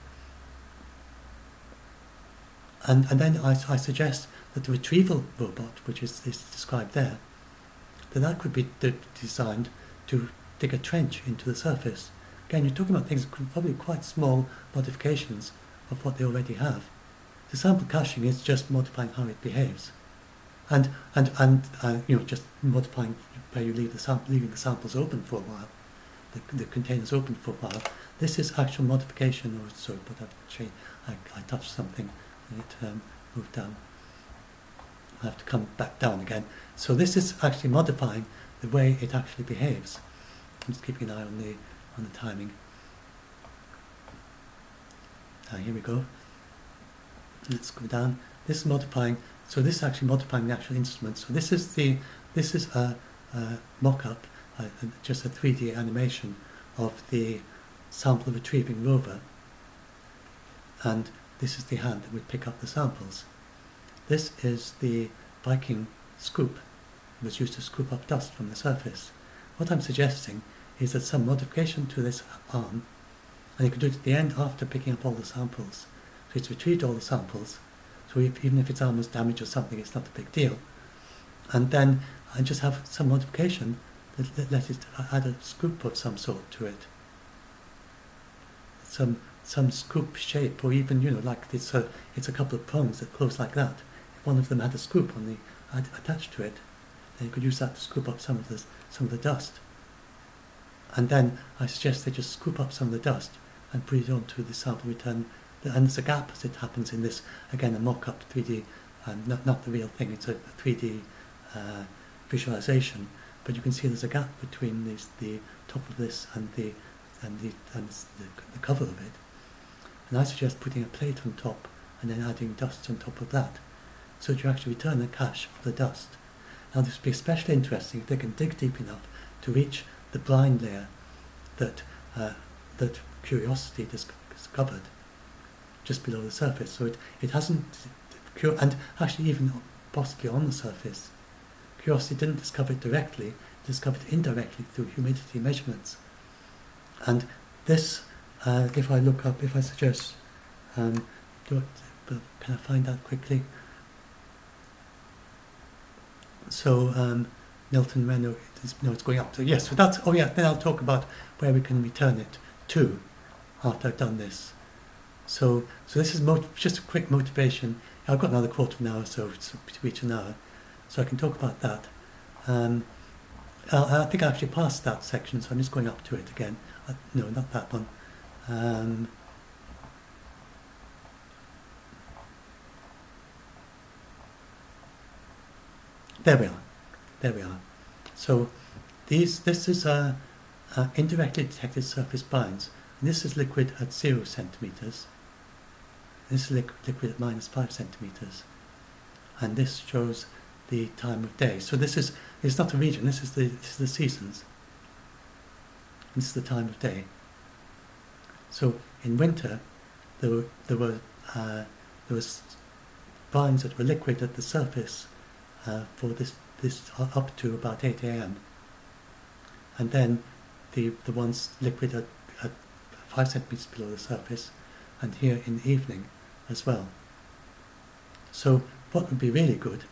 and then I suggest that the retrieval robot, which is described there, that could be designed to dig a trench into the surface. Again, you're talking about things that could probably quite small modifications of what they already have. The sample caching is just modifying how it behaves, and just modifying where you leave leaving the samples open for a while, the containers open for a while. This is actual modification, or so. But I touched something and it moved down. I have to come back down again. So this is actually modifying the way it actually behaves. I'm just keeping an eye on the timing. Here we go. Let's go down. This is modifying. So this is actually modifying the actual instrument. So this is a mock-up, just a 3D animation of the sample retrieving rover, and this is the hand that would pick up the samples. This is the Viking scoop. It was used to scoop up dust from the surface. What I'm suggesting is that some modification to this arm, and you can do it at the end after picking up all the samples. So it's retrieved all the samples, so even if its arm was damaged or something, it's not a big deal. And then I just have some modification that let it add a scoop of some sort to it. Some scoop shape, or even like it's a couple of prongs that close like that. If one of them had a scoop attached to it, then you could use that to scoop up some of the dust. And then I suggest they just scoop up some of the dust and put it onto the sample return. And there's a gap as it happens in this, again, a mock-up 3D, not the real thing, it's a 3D visualization, but you can see there's a gap between the top of this and the cover of it. And I suggest putting a plate on top and then adding dust on top of that, so that you actually return a cache of the dust. Now this would be especially interesting if they can dig deep enough to reach the brine layer that Curiosity discovered just below the surface. So it hasn't, and actually even possibly on the surface. Curiosity didn't discover it directly, it discovered it indirectly through humidity measurements. And this, if I suggest, can I find that quickly? So Milton Renault, it's going up. So yes, so that's, then I'll talk about where we can return it to after I've done this. So this is just a quick motivation. I've got another quarter of an hour so to reach an hour, so I can talk about that. I think I actually passed that section, so I'm just going up to it again. No, not that one. There we are. So this is indirectly detected surface binds. And this is liquid at 0 centimeters. This is liquid at -5 centimeters. And this shows the time of day. So it's not a region, this is the seasons. This is the time of day. So in winter there was binds that were liquid at the surface for this up to about 8 AM, and then the ones liquid at 5 centimeters below the surface, and here in the evening as well. So what would be really good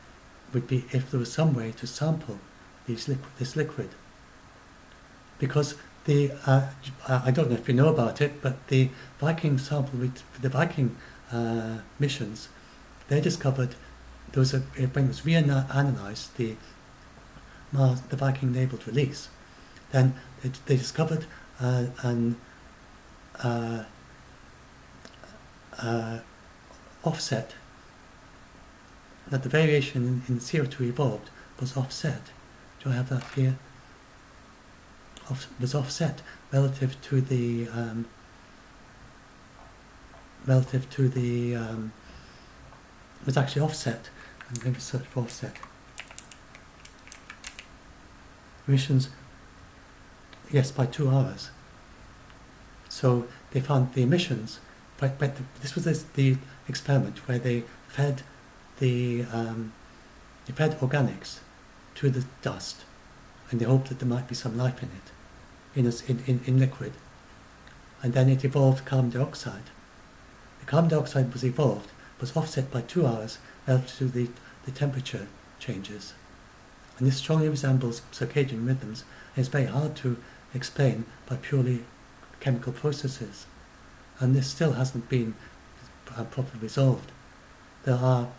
would be if there was some way to sample this liquid, because I don't know if you know about it, but the Viking missions, they discovered when it was reanalyzed, the Viking labeled release, then they discovered an offset, that the variation in CO2 evolved was offset. Do I have that here? Was offset relative to the was actually offset. I'm going to search for offset. Emissions, yes, by 2 hours. So they found the emissions, but this was the experiment where they fed organics to the dust, and they hoped that there might be some life in it, in liquid. And then it evolved carbon dioxide. The carbon dioxide was offset by 2 hours relative to the temperature changes. And this strongly resembles circadian rhythms, and it's very hard to explain by purely chemical processes. And this still hasn't been properly resolved. There are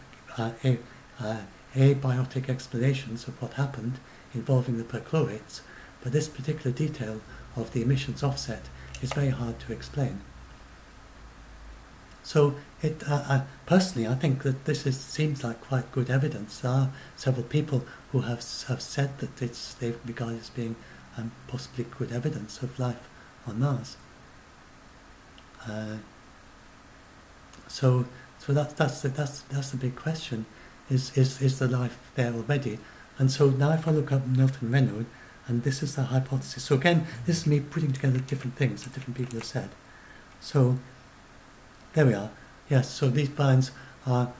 abiotic explanations of what happened involving the perchlorates, but this particular detail of the emissions offset is very hard to explain. So personally, I think that this seems like quite good evidence. There are several people who have said that they regard it as being possibly good evidence of life on Mars. So that's the big question: is the life there already? And so now, if I look up Milton Renault, and this is the hypothesis. So again, this is me putting together different things that different people have said. So there we are. Yes. So these binds are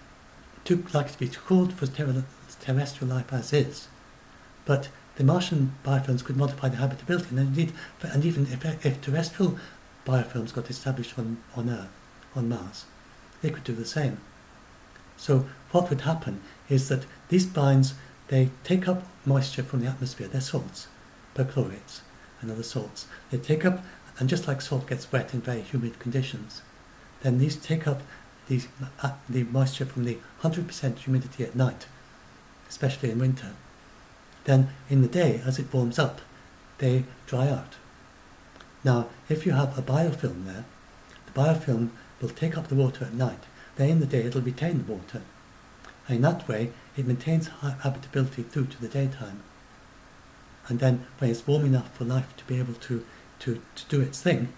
too likely to be too cold for terrestrial life as is, but the Martian biofilms could modify the habitability, and even if terrestrial biofilms got established on Earth, on Mars, they could do the same. So what would happen is that these binds, they take up moisture from the atmosphere. They're salts, perchlorates and other salts. They take up, and just like salt gets wet in very humid conditions, then these take up the moisture from the 100% humidity at night, especially in winter. Then in the day, as it warms up, they dry out. Now, if you have a biofilm there, the biofilm will take up the water at night. Then in the day, it'll retain the water. And in that way, it maintains habitability through to the daytime. And then when it's warm enough for life to be able to do its thing,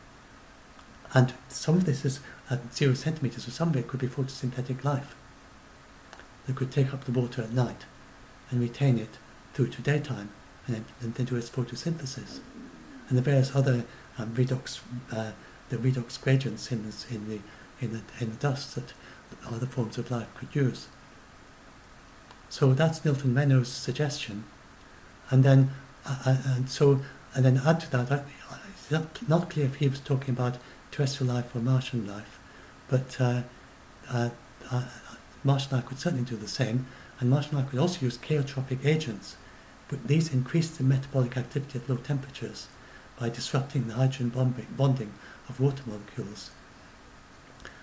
and some of this is at 0 centimeters, so some of it could be photosynthetic life that could take up the water at night and retain it through to daytime, and then do its photosynthesis. And the various other redox gradients in the dust that other forms of life could use. So that's Milton Reynolds' suggestion. And then, and then add to that, it's not clear if he was talking about terrestrial life or Martian life, but Martian life could certainly do the same, and Martian life could also use chaotropic agents, but these increase the metabolic activity at low temperatures by disrupting the hydrogen bonding of water molecules.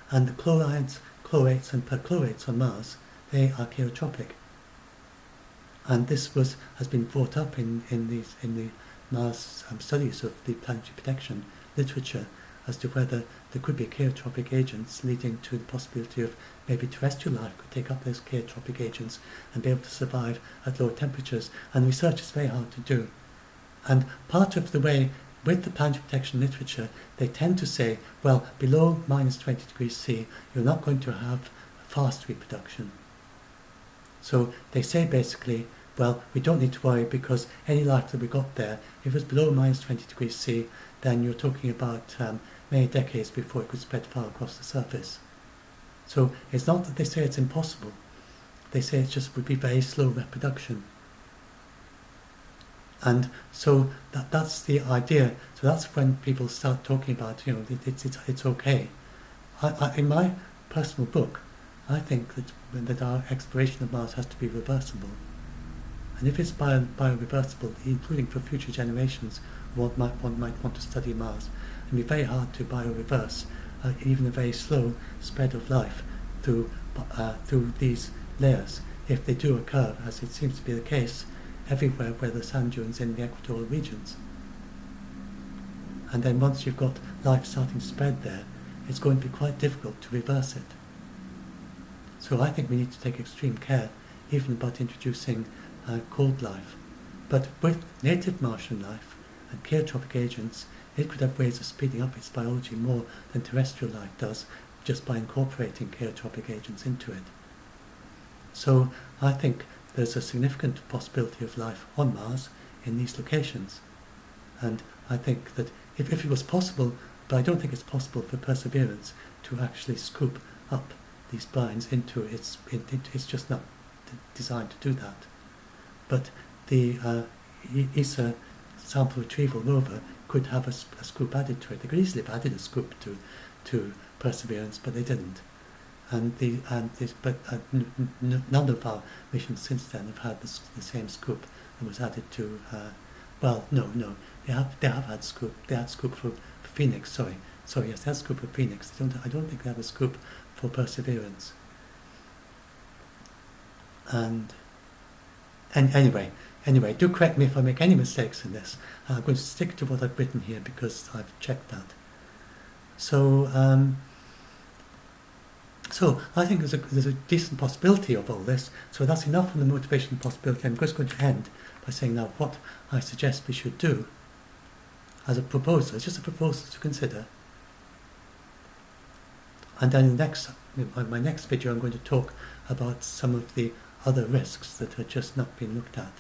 And the chlorides, chlorates and perchlorates on Mars, they are chaotropic. And this has been brought up in the Mars studies of the planetary protection literature as to whether there could be chaotropic agents leading to the possibility of maybe terrestrial life could take up those chaotropic agents and be able to survive at lower temperatures. And research is very hard to do. And part of the way with the planetary protection literature, they tend to say, well, below minus 20 degrees C, you're not going to have fast reproduction. So they say basically, well, we don't need to worry because any life that we got there, if it's below minus 20 degrees C, then you're talking about many decades before it could spread far across the surface. So it's not that they say it's impossible. They say it just would be very slow reproduction. And so that's the idea. So that's when people start talking about, it's okay. In my personal book, I think that our exploration of Mars has to be reversible. And if it's bioreversible, including for future generations, one might want to study Mars, and be very hard to bioreverse even a very slow spread of life through these layers, if they do occur, as it seems to be the case, everywhere where the sand dunes in the equatorial regions. And then once you've got life starting to spread there, it's going to be quite difficult to reverse it. So I think we need to take extreme care even about introducing cold life. But with native Martian life and chaotropic agents, it could have ways of speeding up its biology more than terrestrial life does, just by incorporating chaotropic agents into it. So I think there's a significant possibility of life on Mars in these locations. And I think that if it was possible, but I don't think it's possible for Perseverance to actually scoop up these brines into it's just not designed to do that. But the ESA sample retrieval rover could have a scoop added to it. They could easily have added a scoop to Perseverance, but they didn't. But none of our missions since then have had the same scoop that was added to. No, they have had scoop. They had scoop for Phoenix. Sorry, yes, they had scoop for Phoenix. I don't think they have a scoop for Perseverance. And anyway, do correct me if I make any mistakes in this. I'm going to stick to what I've written here because I've checked that. So I think there's a decent possibility of all this. So that's enough on the motivation possibility. I'm just going to end by saying now what I suggest we should do as a proposal. It's just a proposal to consider. And then in my next video I'm going to talk about some of the other risks that have just not been looked at,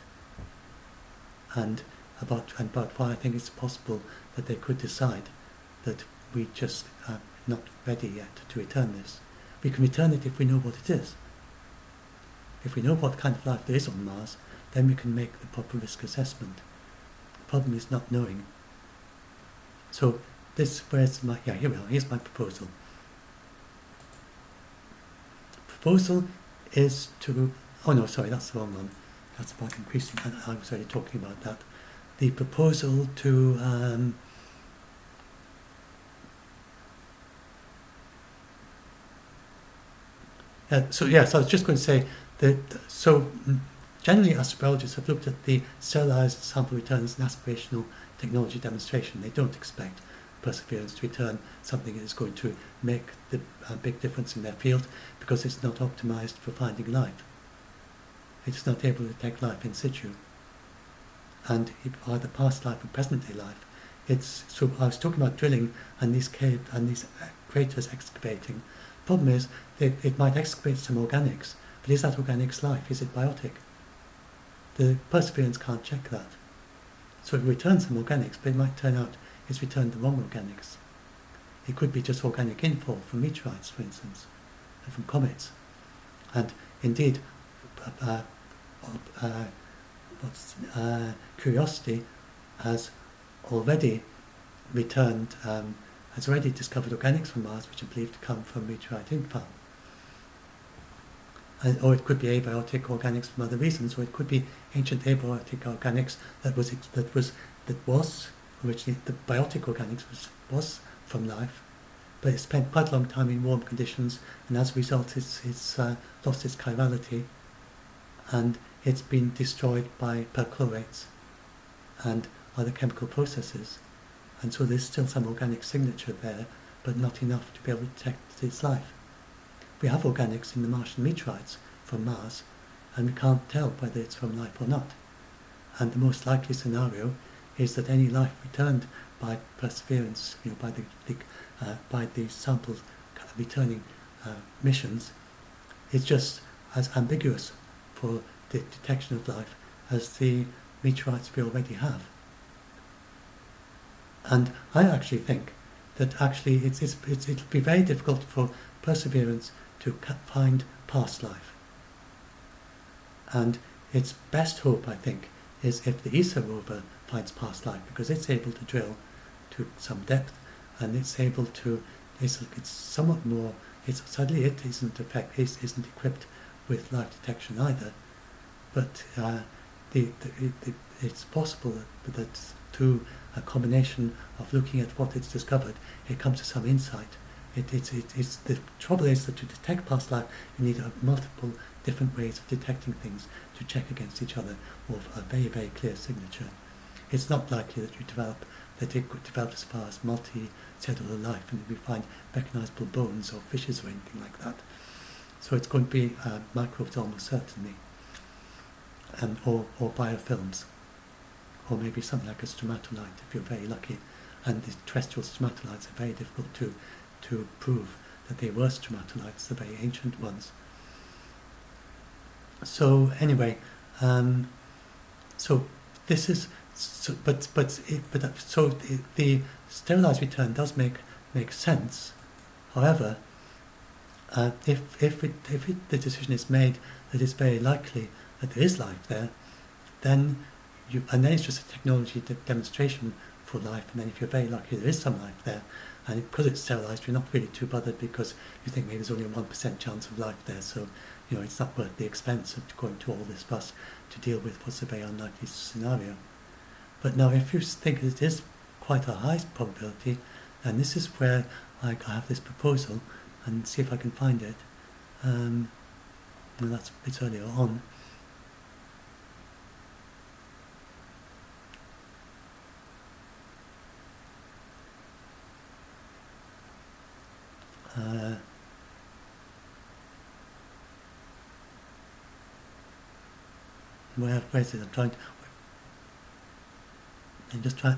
and about why I think it's possible that they could decide that we just are not ready yet to return this. We can return it if we know what it is. If we know what kind of life there is on Mars, then we can make the proper risk assessment. The problem is not knowing. So here's my proposal. Proposal is to, that's the wrong one. That's about increasing, I was already talking about that. The proposal to so I was just going to say that, generally astrobiologists have looked at the sterilized sample returns as an aspirational technology demonstration. They don't expect Perseverance to return something that is going to make a big difference in their field, because it's not optimized for finding life. It's not able to detect life in situ. And either past life or present day life. So I was talking about drilling and these craters excavating. The problem is that it might excavate some organics, but is that organics life? Is it biotic? The Perseverance can't check that. So it returns some organics, but it might turn out it's returned the wrong organics. It could be just organic infall from meteorites, for instance, and from comets. And indeed, Curiosity has already returned, has already discovered organics from Mars, which are believed to come from meteorite infall. Or it could be abiotic organics from other reasons, or it could be ancient abiotic organics that was originally the biotic organics was from life, but it spent quite a long time in warm conditions, and as a result it's lost its chirality, and it's been destroyed by perchlorates and other chemical processes, and so there's still some organic signature there, but not enough to be able to detect its life. We have organics in the Martian meteorites from Mars, and we can't tell whether it's from life or not. And the most likely scenario is that any life returned by Perseverance, by the samples returning missions, is just as ambiguous for the detection of life as the meteorites we already have. And I actually think that actually it'll be very difficult for Perseverance to find past life. And its best hope, I think, is if the ESA rover finds past life, because it's able to drill to some depth, and it's able to, it's somewhat more, sadly it isn't equipped with life detection either, but it's possible that through a combination of looking at what it's discovered, it comes to some insight. The trouble is that to detect past life, you need multiple different ways of detecting things to check against each other, or a very, very clear signature. It's not likely that it could develop as far as multi-cellular life, and we find recognizable bones or fishes or anything like that. So it's going to be microbes almost certainly, or biofilms, or maybe something like a stromatolite if you're very lucky. And the terrestrial stromatolites are very difficult to prove that they were stromatolites, the very ancient ones. So anyway, so this is the sterilized return does make sense. However, if the decision is made that it's very likely that there is life there, then then it's just a technology demonstration for life. And then if you're very lucky, there is some life there. And because it's sterilized, you're not really too bothered, because you think maybe there's only a 1% chance of life there. So, it's not worth the expense of going to all this fuss to deal with what's a very unlikely scenario. But now, if you think it is quite a high probability, and this is where I have this proposal, and see if I can find it. Well, it's earlier on. Where is it? Oh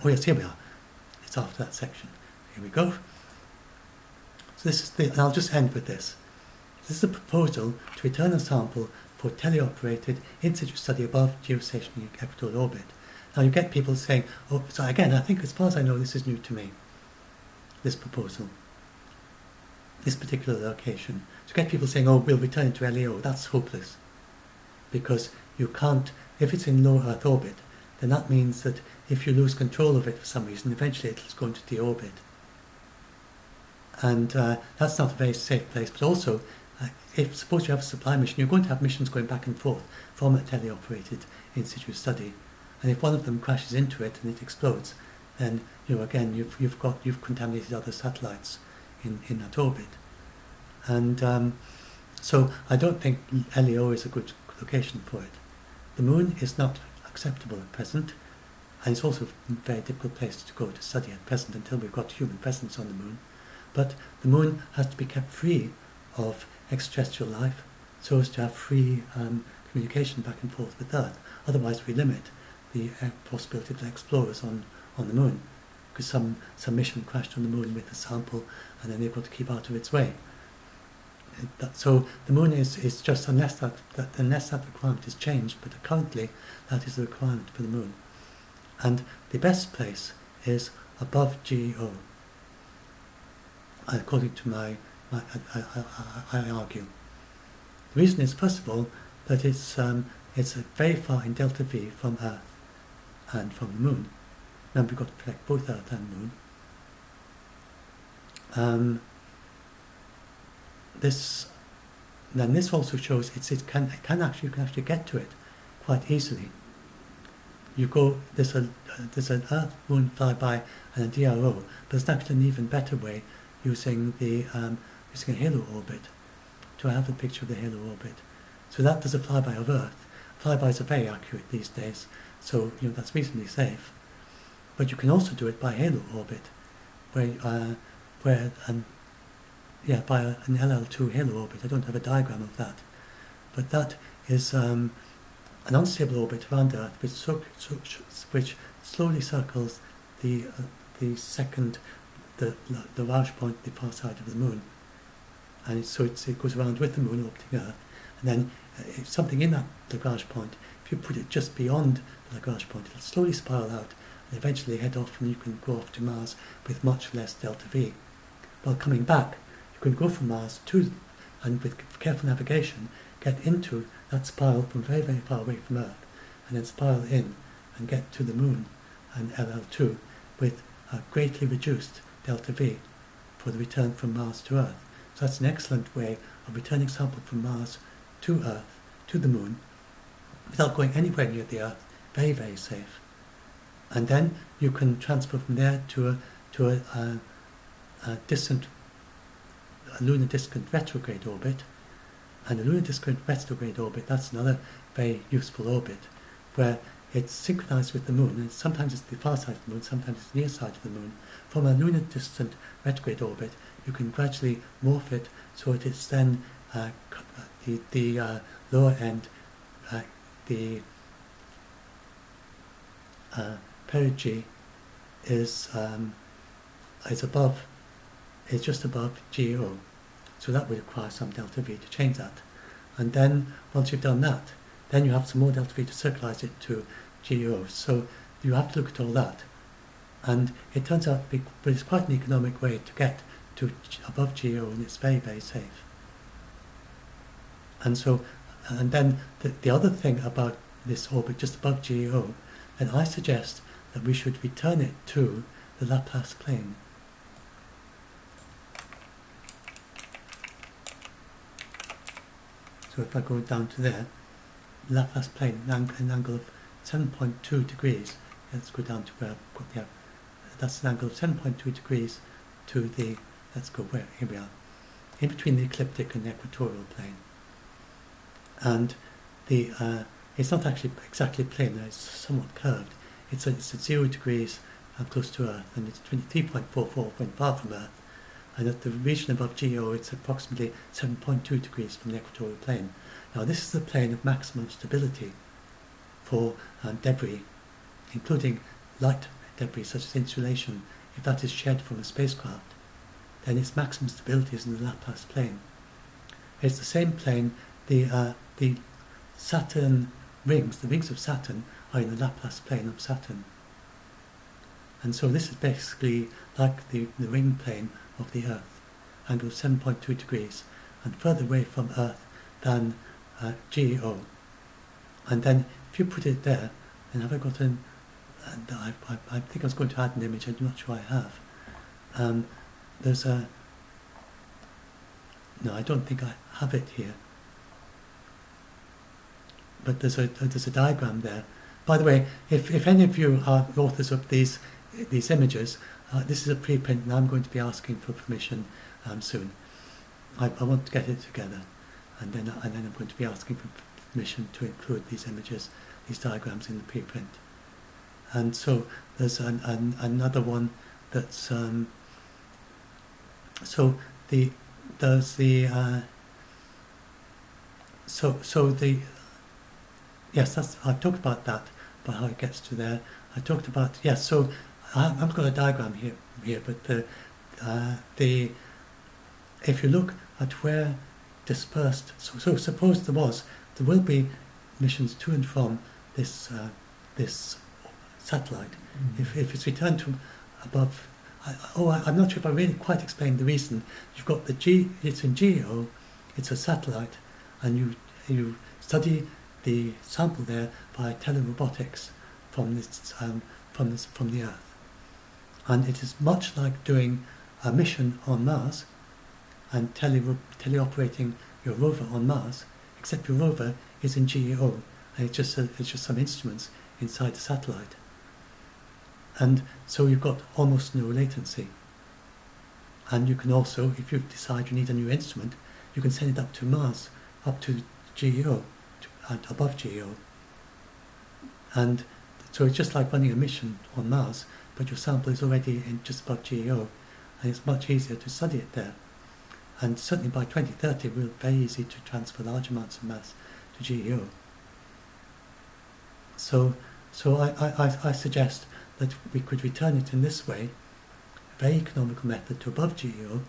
yes, here we are. It's after that section. Here we go. So this is and I'll just end with this. This is a proposal to return a sample for teleoperated in-situ study above geostationary equatorial orbit. Now you get people saying, oh, so again, I think as far as I know, this is new to me, this proposal, this particular location. To get people saying, oh, we'll return to LEO, that's hopeless. Because you can't, if it's in low Earth orbit, then that means that if you lose control of it for some reason, eventually it's going to deorbit. And that's not a very safe place. But also, if suppose you have a supply mission, you're going to have missions going back and forth from a teleoperated in-situ study. And if one of them crashes into it and it explodes, then again you've contaminated other satellites in that orbit. And so I don't think LEO is a good location for it. The moon is not acceptable at present, and it's also a very difficult place to go to study at present until we've got human presence on the moon. But the moon has to be kept free of extraterrestrial life so as to have free communication back and forth with Earth. Otherwise we limit the possibility of explorers on the moon, because some mission crashed on the moon with a sample and then they've got to keep out of its way. So the moon is just, unless that requirement is changed, but currently that is the requirement for the moon. And the best place is above GEO, according to I argue. The reason is, first of all, that it's very far in delta V from Earth and from the Moon. Remember, we've got to protect both Earth and Moon. This also shows you can actually get to it quite easily. You go, there's an Earth-Moon flyby and a DRO, but there's actually an even better way using a halo orbit to have a picture of the halo orbit. So that does a flyby of Earth. Flybys are very accurate these days, so that's reasonably safe. But you can also do it by halo orbit, by an LL2 halo orbit. I don't have a diagram of that, but that is an unstable orbit around Earth, which slowly circles the large point, the far side of the Moon, and it goes around with the Moon orbiting Earth, and then if something in that Lagrange point, if you put it just beyond the Lagrange point, it'll slowly spiral out and eventually head off, and you can go off to Mars with much less delta V. While coming back, you can go from Mars and with careful navigation, get into that spiral from very, very far away from Earth, and then spiral in and get to the Moon and LL2 with a greatly reduced delta V for the return from Mars to Earth. So that's an excellent way of returning sample from Mars to Earth, to the Moon, without going anywhere near the Earth. Very, very safe. And then you can transfer from there to a lunar distant retrograde orbit. And the lunar distant retrograde orbit, that's another very useful orbit, where it's synchronized with the Moon, and sometimes it's the far side of the Moon, sometimes it's the near side of the Moon. From a lunar distant retrograde orbit, you can gradually morph it so it is then the lower end, the perigee is just above GO. So that would require some delta V to change that. And then once you've done that, then you have some more delta V to circularize it to GO. So you have to look at all that. And it turns out but it's quite an economic way to get to above GO, and it's very, very safe. And then the other thing about this orbit just above GO, then I suggest that we should return it to the Laplace plane. So if I go down to there, the Laplace plane, an angle of 7.2 degrees. Let's go down to where I've got the, that's an angle of 7.2 degrees to the, here we are, in between the ecliptic and the equatorial plane. And it's not actually exactly plane, it's somewhat curved. It's at 0 degrees close to Earth, and it's 23.44 when far from Earth. And at the region above GO, it's approximately 7.2 degrees from the equatorial plane. Now this is the plane of maximum stability for debris, including light debris such as insulation. If that is shed from a spacecraft, then its maximum stability is in the Laplace plane. It's the same plane, the Saturn rings, the rings of Saturn are in the Laplace plane of Saturn. And so this is basically like the ring plane of the Earth, angle of 7.2 degrees, and further away from Earth than GEO. And then if you put it there, then have I got an, I think I was going to add an image, I'm not sure I have. There's a, no, I don't think I have it here. But there's a diagram there. By the way, if any of you are authors of these images, this is a preprint, and I'm going to be asking for permission soon. I want to get it together, and then I'm going to be asking for permission to include these images, these diagrams in the preprint. And so there's another one that's yes, I've talked about that, about how it gets to there. I talked about, yes, so I've got a diagram here, but if you look at where dispersed, so suppose there will be missions to and from this satellite. Mm-hmm. If it's returned to above, I'm not sure if I really quite explained the reason. You've got it's in GEO, it's a satellite, and you study the sample there by telerobotics from the Earth. And it is much like doing a mission on Mars and teleoperating your rover on Mars, except your rover is in GEO, and it's just some instruments inside the satellite. And so you've got almost no latency. And you can also, if you decide you need a new instrument, you can send it up to Mars, up to GEO, and above GEO. And so it's just like running a mission on Mars, but your sample is already in just above GEO, and it's much easier to study it there. And certainly by 2030 it will be very easy to transfer large amounts of mass to GEO. So I suggest that we could return it in this way, a very economical method to above GEO,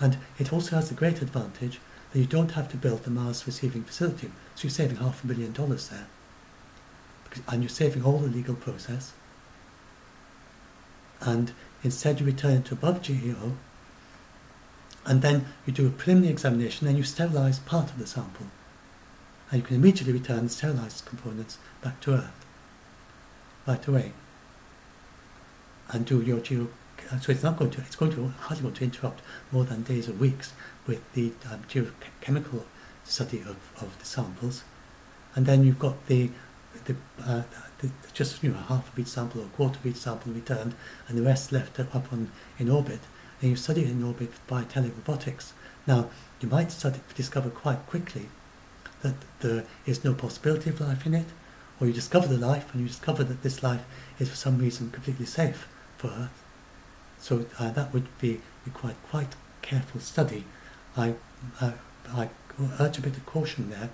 and it also has the great advantage that you don't have to build the Mars receiving facility, so you're saving $500 million there, and you're saving all the legal process, and instead you return it to above GEO, and then you do a preliminary examination, then you sterilize part of the sample, and you can immediately return the sterilized components back to Earth right away, and do your so it's hardly going to interrupt more than days or weeks with the geochemical study of the samples, and then you've got just half of each sample or a quarter of each sample returned, and the rest left up in orbit, and you study it in orbit by telerobotics. Now you might discover quite quickly that there is no possibility of life in it, or you discover the life and you discover that this life is for some reason completely safe for Earth. So that would be required quite careful study. I urge a bit of caution there,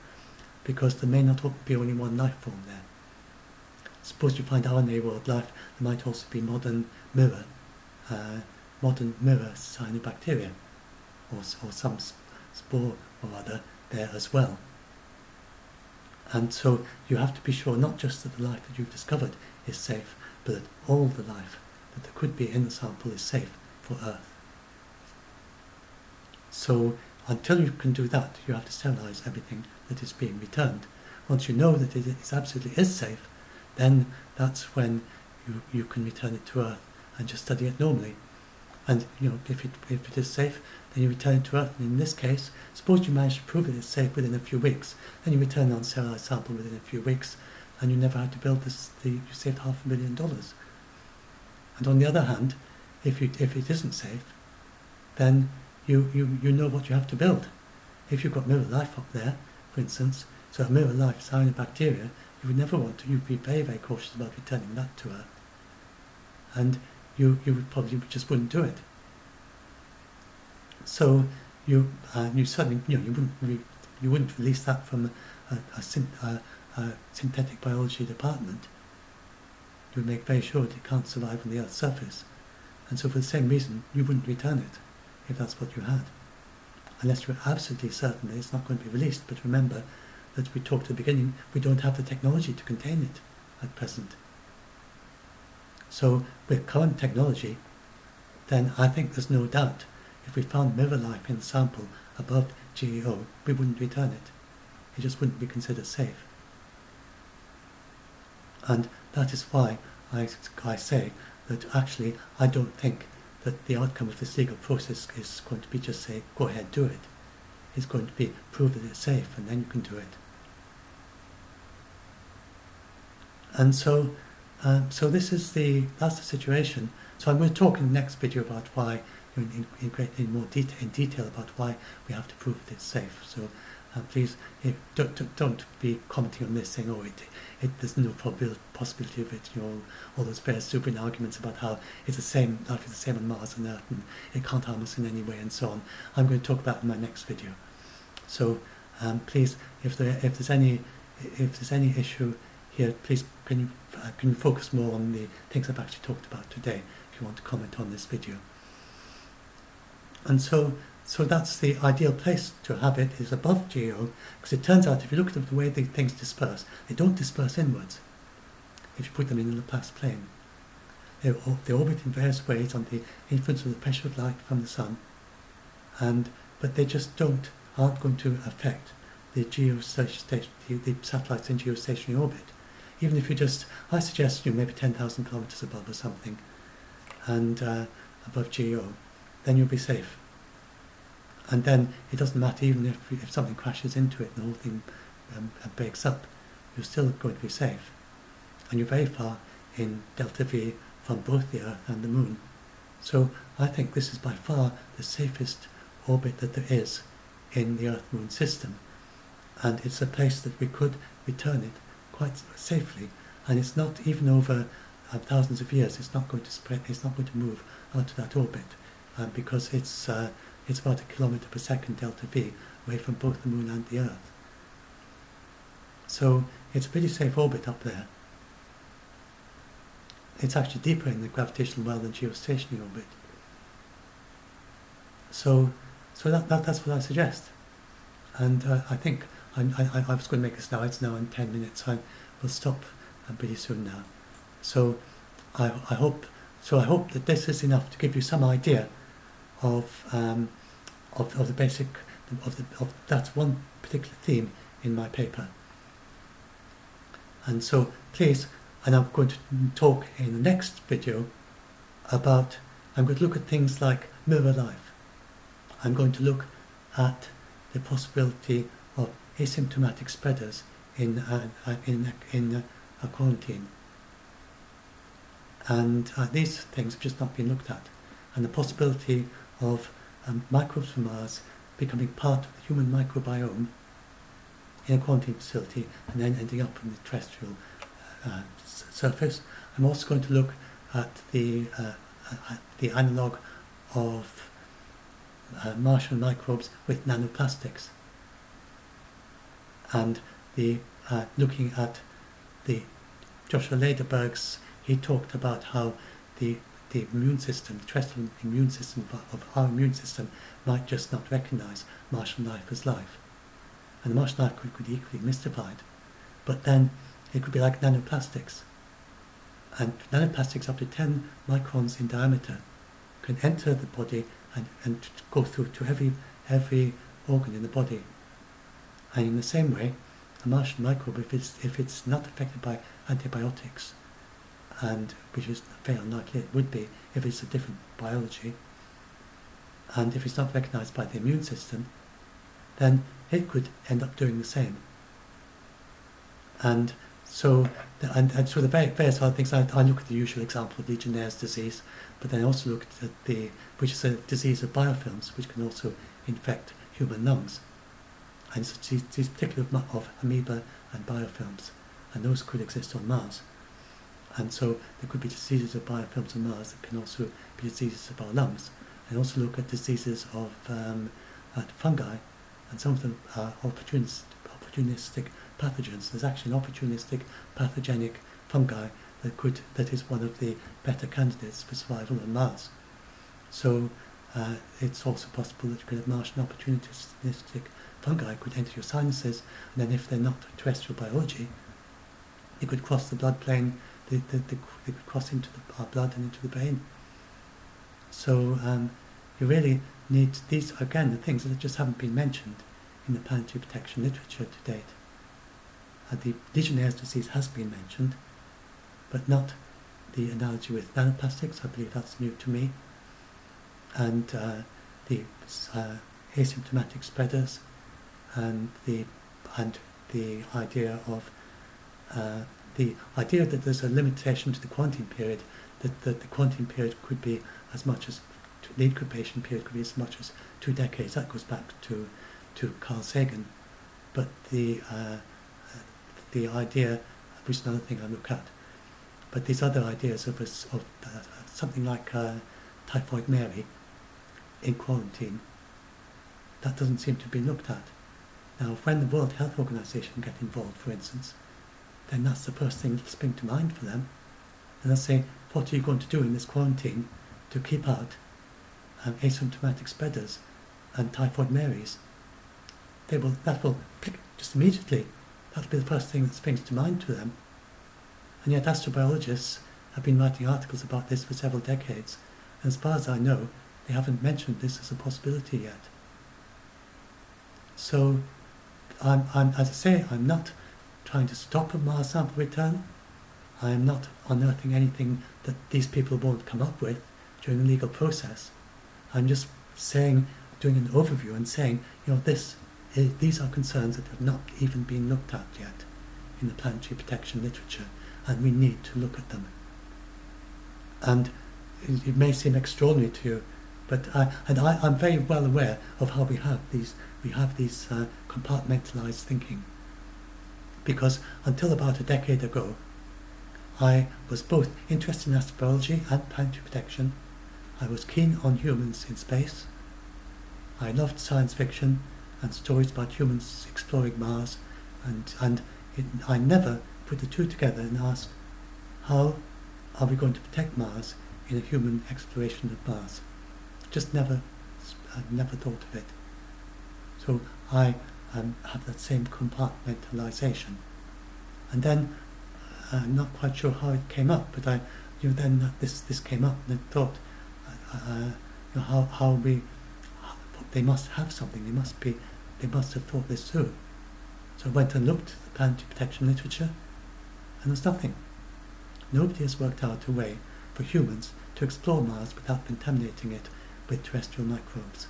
because there may not be only one life form there. Suppose you find RNA world life, there might also be modern mirror cyanobacteria, or some spore or other there as well. And so you have to be sure not just that the life that you've discovered is safe, but that all the life that there could be in the sample is safe for Earth. So until you can do that, you have to sterilize everything that is being returned. Once you know that it absolutely is safe, then that's when you can return it to Earth and just study it normally. And if it is safe, then you return it to Earth. And in this case, suppose you manage to prove it is safe within a few weeks, then you return an unsterilized sample within a few weeks, and you never had to build this. You saved $500 million. And on the other hand, if it isn't safe, then you know what you have to build. If you've got mirror life up there, for instance, so a mirror life cyanobacteria, you would never want to. You'd be very, very cautious about returning that to Earth, and you would probably just wouldn't do it. So you certainly you wouldn't release that from a synthetic biology department. You would make very sure that it can't survive on the Earth's surface, and so for the same reason you wouldn't return it if that's what you had, unless you're absolutely certain that it's not going to be released. But remember that we talked at the beginning, we don't have the technology to contain it at present. So with current technology, then I think there's no doubt if we found mirror life in the sample above GEO, we wouldn't return it. It just wouldn't be considered safe. And that is why I say that actually I don't think that the outcome of this legal process is going to be just say, go ahead, do it. It's going to be prove that it's safe, and then you can do it. And so that's the situation. So I'm going to talk in the next video about why, in more detail about why we have to prove that it's safe. So please don't be commenting on this saying, oh, there's no possibility of it. All those various stupid arguments about how it's the same, life is the same on Mars and Earth, and it can't harm us in any way, and so on. I'm going to talk about in my next video. So please, if there's any issue here, please can you focus more on the things I've actually talked about today, if you want to comment on this video. And so that's the ideal place to have it, is above GEO, because it turns out if you look at the way the things disperse, they don't disperse inwards if you put them in the Laplace plane. They orbit in various ways on the influence of the pressure of light from the sun, but they just aren't going to affect the satellites in geostationary orbit. Even if you just, I suggest maybe 10,000 kilometers above or something, and above GEO, then you'll be safe. And then it doesn't matter even if something crashes into it and the whole thing breaks up, you're still going to be safe. And you're very far in delta V from both the Earth and the Moon. So I think this is by far the safest orbit that there is in the Earth-Moon system. And it's a place that we could return it quite safely. And it's not even over thousands of years, it's not going to spread, it's not going to move out of that orbit, because it's about 1 kilometer per second delta V away from both the Moon and the Earth. So it's a pretty safe orbit up there. It's actually deeper in the gravitational well than geostationary orbit. So that's what I suggest. And I think I was going to make a now. It's now in 10 minutes. I will stop pretty soon now. So I hope that this is enough to give you some idea of the basic of that's one particular theme in my paper. And so please, and I'm going to talk in the next video about, I'm going to look at things like mirror life. I'm going to look at the possibility of asymptomatic spreaders in a quarantine. And these things have just not been looked at. And the possibility of microbes from Mars becoming part of the human microbiome in a quarantine facility and then ending up on the terrestrial surface. I'm also going to look at the analogue of Martian microbes with nanoplastics, and looking at the Joshua Lederberg's. He talked about how the immune system, the terrestrial immune system of our immune system might just not recognise Martian life as life, and the Martian life could be equally mystified, but then it could be like nanoplastics. And nanoplastics up to 10 microns in diameter can enter the body and go through to every organ in the body. And in the same way, a Martian microbe, if it's not affected by antibiotics, and which is very unlikely it would be if it's a different biology, and if it's not recognised by the immune system, then it could end up doing the same. And so the various other things, I look at the usual example of Legionnaire's disease, but then I also look at which is a disease of biofilms, which can also infect human lungs. And it's a disease particularly of amoeba and biofilms, and those could exist on Mars. And so there could be diseases of biofilms on Mars that can also be diseases of our lungs. And also look at diseases of fungi, and some of them are opportunistic pathogens. There's actually an opportunistic pathogenic fungi that is one of the better candidates for survival on Mars. So it's also possible that you could have Martian opportunistic fungi could enter your sinuses, and then if they're not terrestrial biology, they could cross the blood plane, they could cross into our blood and into the brain. So you really need these, again, the things that just haven't been mentioned in the planetary protection literature to date. The Legionnaire's disease has been mentioned, but not the analogy with nanoplastics. I believe that's new to me. And the asymptomatic spreaders, and the idea of that there's a limitation to the quarantine period, that the quarantine period could be as much as, the incubation period could be as much as 2 decades. That goes back to Carl Sagan. But the idea, which is another thing I look at, but these other ideas of something like Typhoid Mary in quarantine, that doesn't seem to be looked at. Now, when the World Health Organization get involved, for instance, then that's the first thing that'll spring to mind for them. And they'll say, what are you going to do in this quarantine to keep out asymptomatic spreaders and Typhoid Marys? That will click just immediately. That'll be the first thing that springs to mind to them. And yet astrobiologists have been writing articles about this for several decades, and as far as I know, they haven't mentioned this as a possibility yet. So as I say, I'm not trying to stop a Mars sample return. I am not unearthing anything that these people won't come up with during the legal process. I'm just saying, doing an overview and saying, these are concerns that have not even been looked at yet in the planetary protection literature, and we need to look at them. And it may seem extraordinary to you, but I'm very well aware of how we have these compartmentalized thinking, because until about a decade ago, I was both interested in astrobiology and planetary protection. I was keen on humans in space. I loved science fiction and stories about humans exploring Mars, and I never put the two together and asked, how are we going to protect Mars in a human exploration of Mars? I never thought of it. So I have that same compartmentalization. And then, I'm not quite sure how it came up, but this came up, and I thought, they must have something. They must have thought this through. So I went and looked at the planetary protection literature, and there's nothing. Nobody has worked out a way for humans to explore Mars without contaminating it with terrestrial microbes.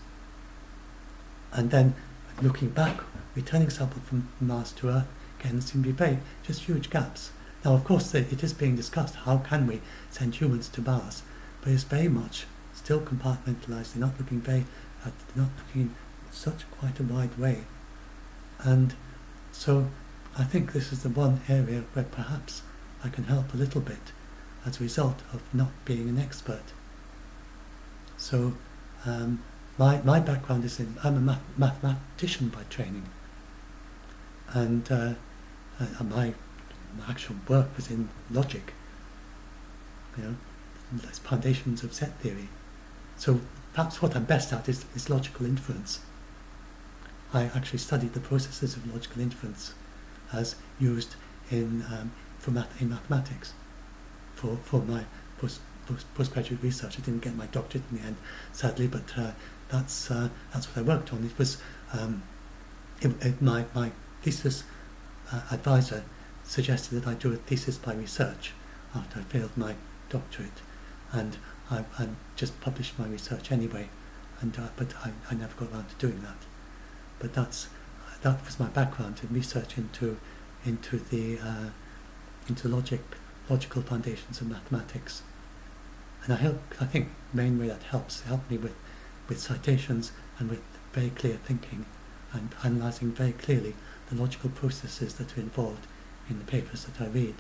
And then, looking back, returning sample from Mars to Earth, again, there seem to be just huge gaps. Now, of course, it is being discussed, how can we send humans to Mars? But it's very much still compartmentalized. They're not looking in such quite a wide way. And so I think this is the one area where perhaps I can help a little bit as a result of not being an expert. So my background is I'm a mathematician by training, and my actual work was in logic, as foundations of set theory. So perhaps what I'm best at is logical inference. I actually studied the processes of logical inference as used in mathematics for my postgraduate research. I didn't get my doctorate in the end, sadly, but that's what I worked on. It was my thesis advisor suggested that I do a thesis by research after I failed my doctorate, and I just published my research anyway, but I never got around to doing that. But that was my background in research into logical foundations of mathematics. And I think the main way that helped me with citations and with very clear thinking and analysing very clearly the logical processes that are involved in the papers that I read.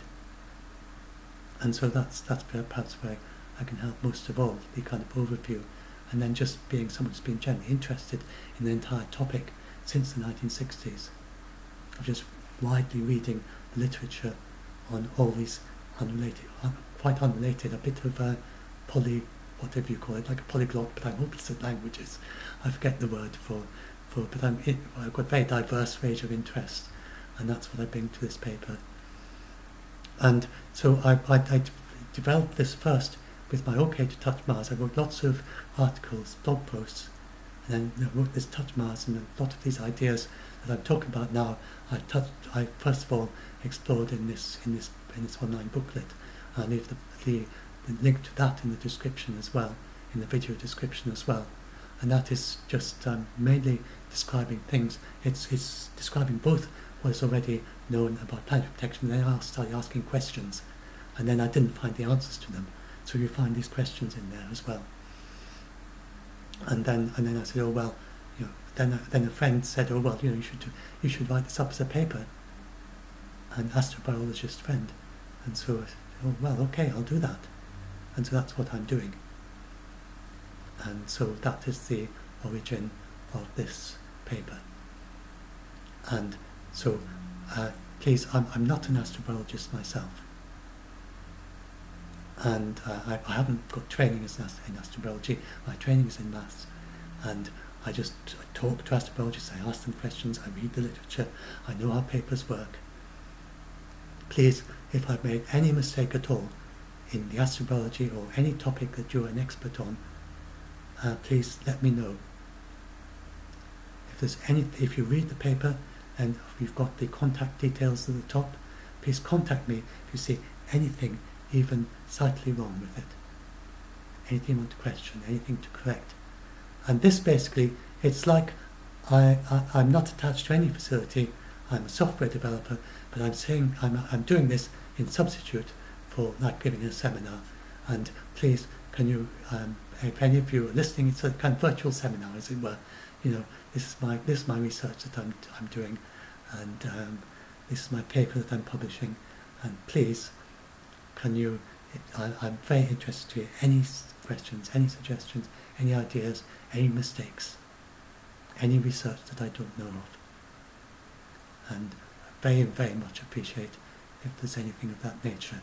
And so that's perhaps where I can help most of all, the kind of overview, and then just being someone who's been generally interested in the entire topic since the 1960s, of just widely reading the literature on all these quite unrelated, a bit of a whatever you call it, like a polyglot, but I'm hopeless at languages. I forget the word but I've got a very diverse range of interests, and that's what I bring to this paper. And so I developed this first with my OK to Touch Mars. I wrote lots of articles, blog posts, and then I wrote this Touch Mars, and a lot of these ideas that I'm talking about now, I first of all explored in this online booklet. I'll leave the link to that in the description as well, in the video description as well. And that is just mainly describing things. It's describing both what is already known about planetary protection, and then I'll start asking questions, and then I didn't find the answers to them, so you find these questions in there as well. And then I said, oh well, then a friend said, oh well, you should write this up as a paper, an astrobiologist friend. And so I said, oh well, okay, I'll do that. And so that's what I'm doing. And so that is the origin of this paper. And so please, I'm not an astrobiologist myself, and I haven't got training in astrobiology. My training is in maths, and I talk to astrobiologists, I ask them questions, I read the literature, I know how papers work. Please, if I've made any mistake at all in the astrobiology or any topic that you're an expert on, please let me know. If you read the paper and we've got the contact details at the top. Please contact me if you see anything even slightly wrong with it. Anything you want to question, anything to correct. And this basically, it's like I'm not attached to any facility. I'm a software developer, but I'm saying I'm doing this in substitute for like giving a seminar. And please, can you, if any of you are listening, it's a kind of virtual seminar, as it were. You know, this is my research that I'm doing, and this is my paper that I'm publishing. And please, can you? I'm very interested to hear any questions, any suggestions, any ideas, any mistakes, any research that I don't know of. And very, very much appreciate if there's anything of that nature.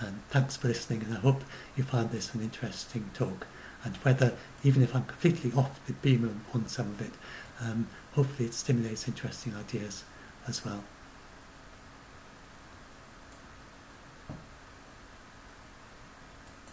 And thanks for listening, and I hope you found this an interesting talk. And whether, even if I'm completely off the beam on some of it, hopefully it stimulates interesting ideas as well.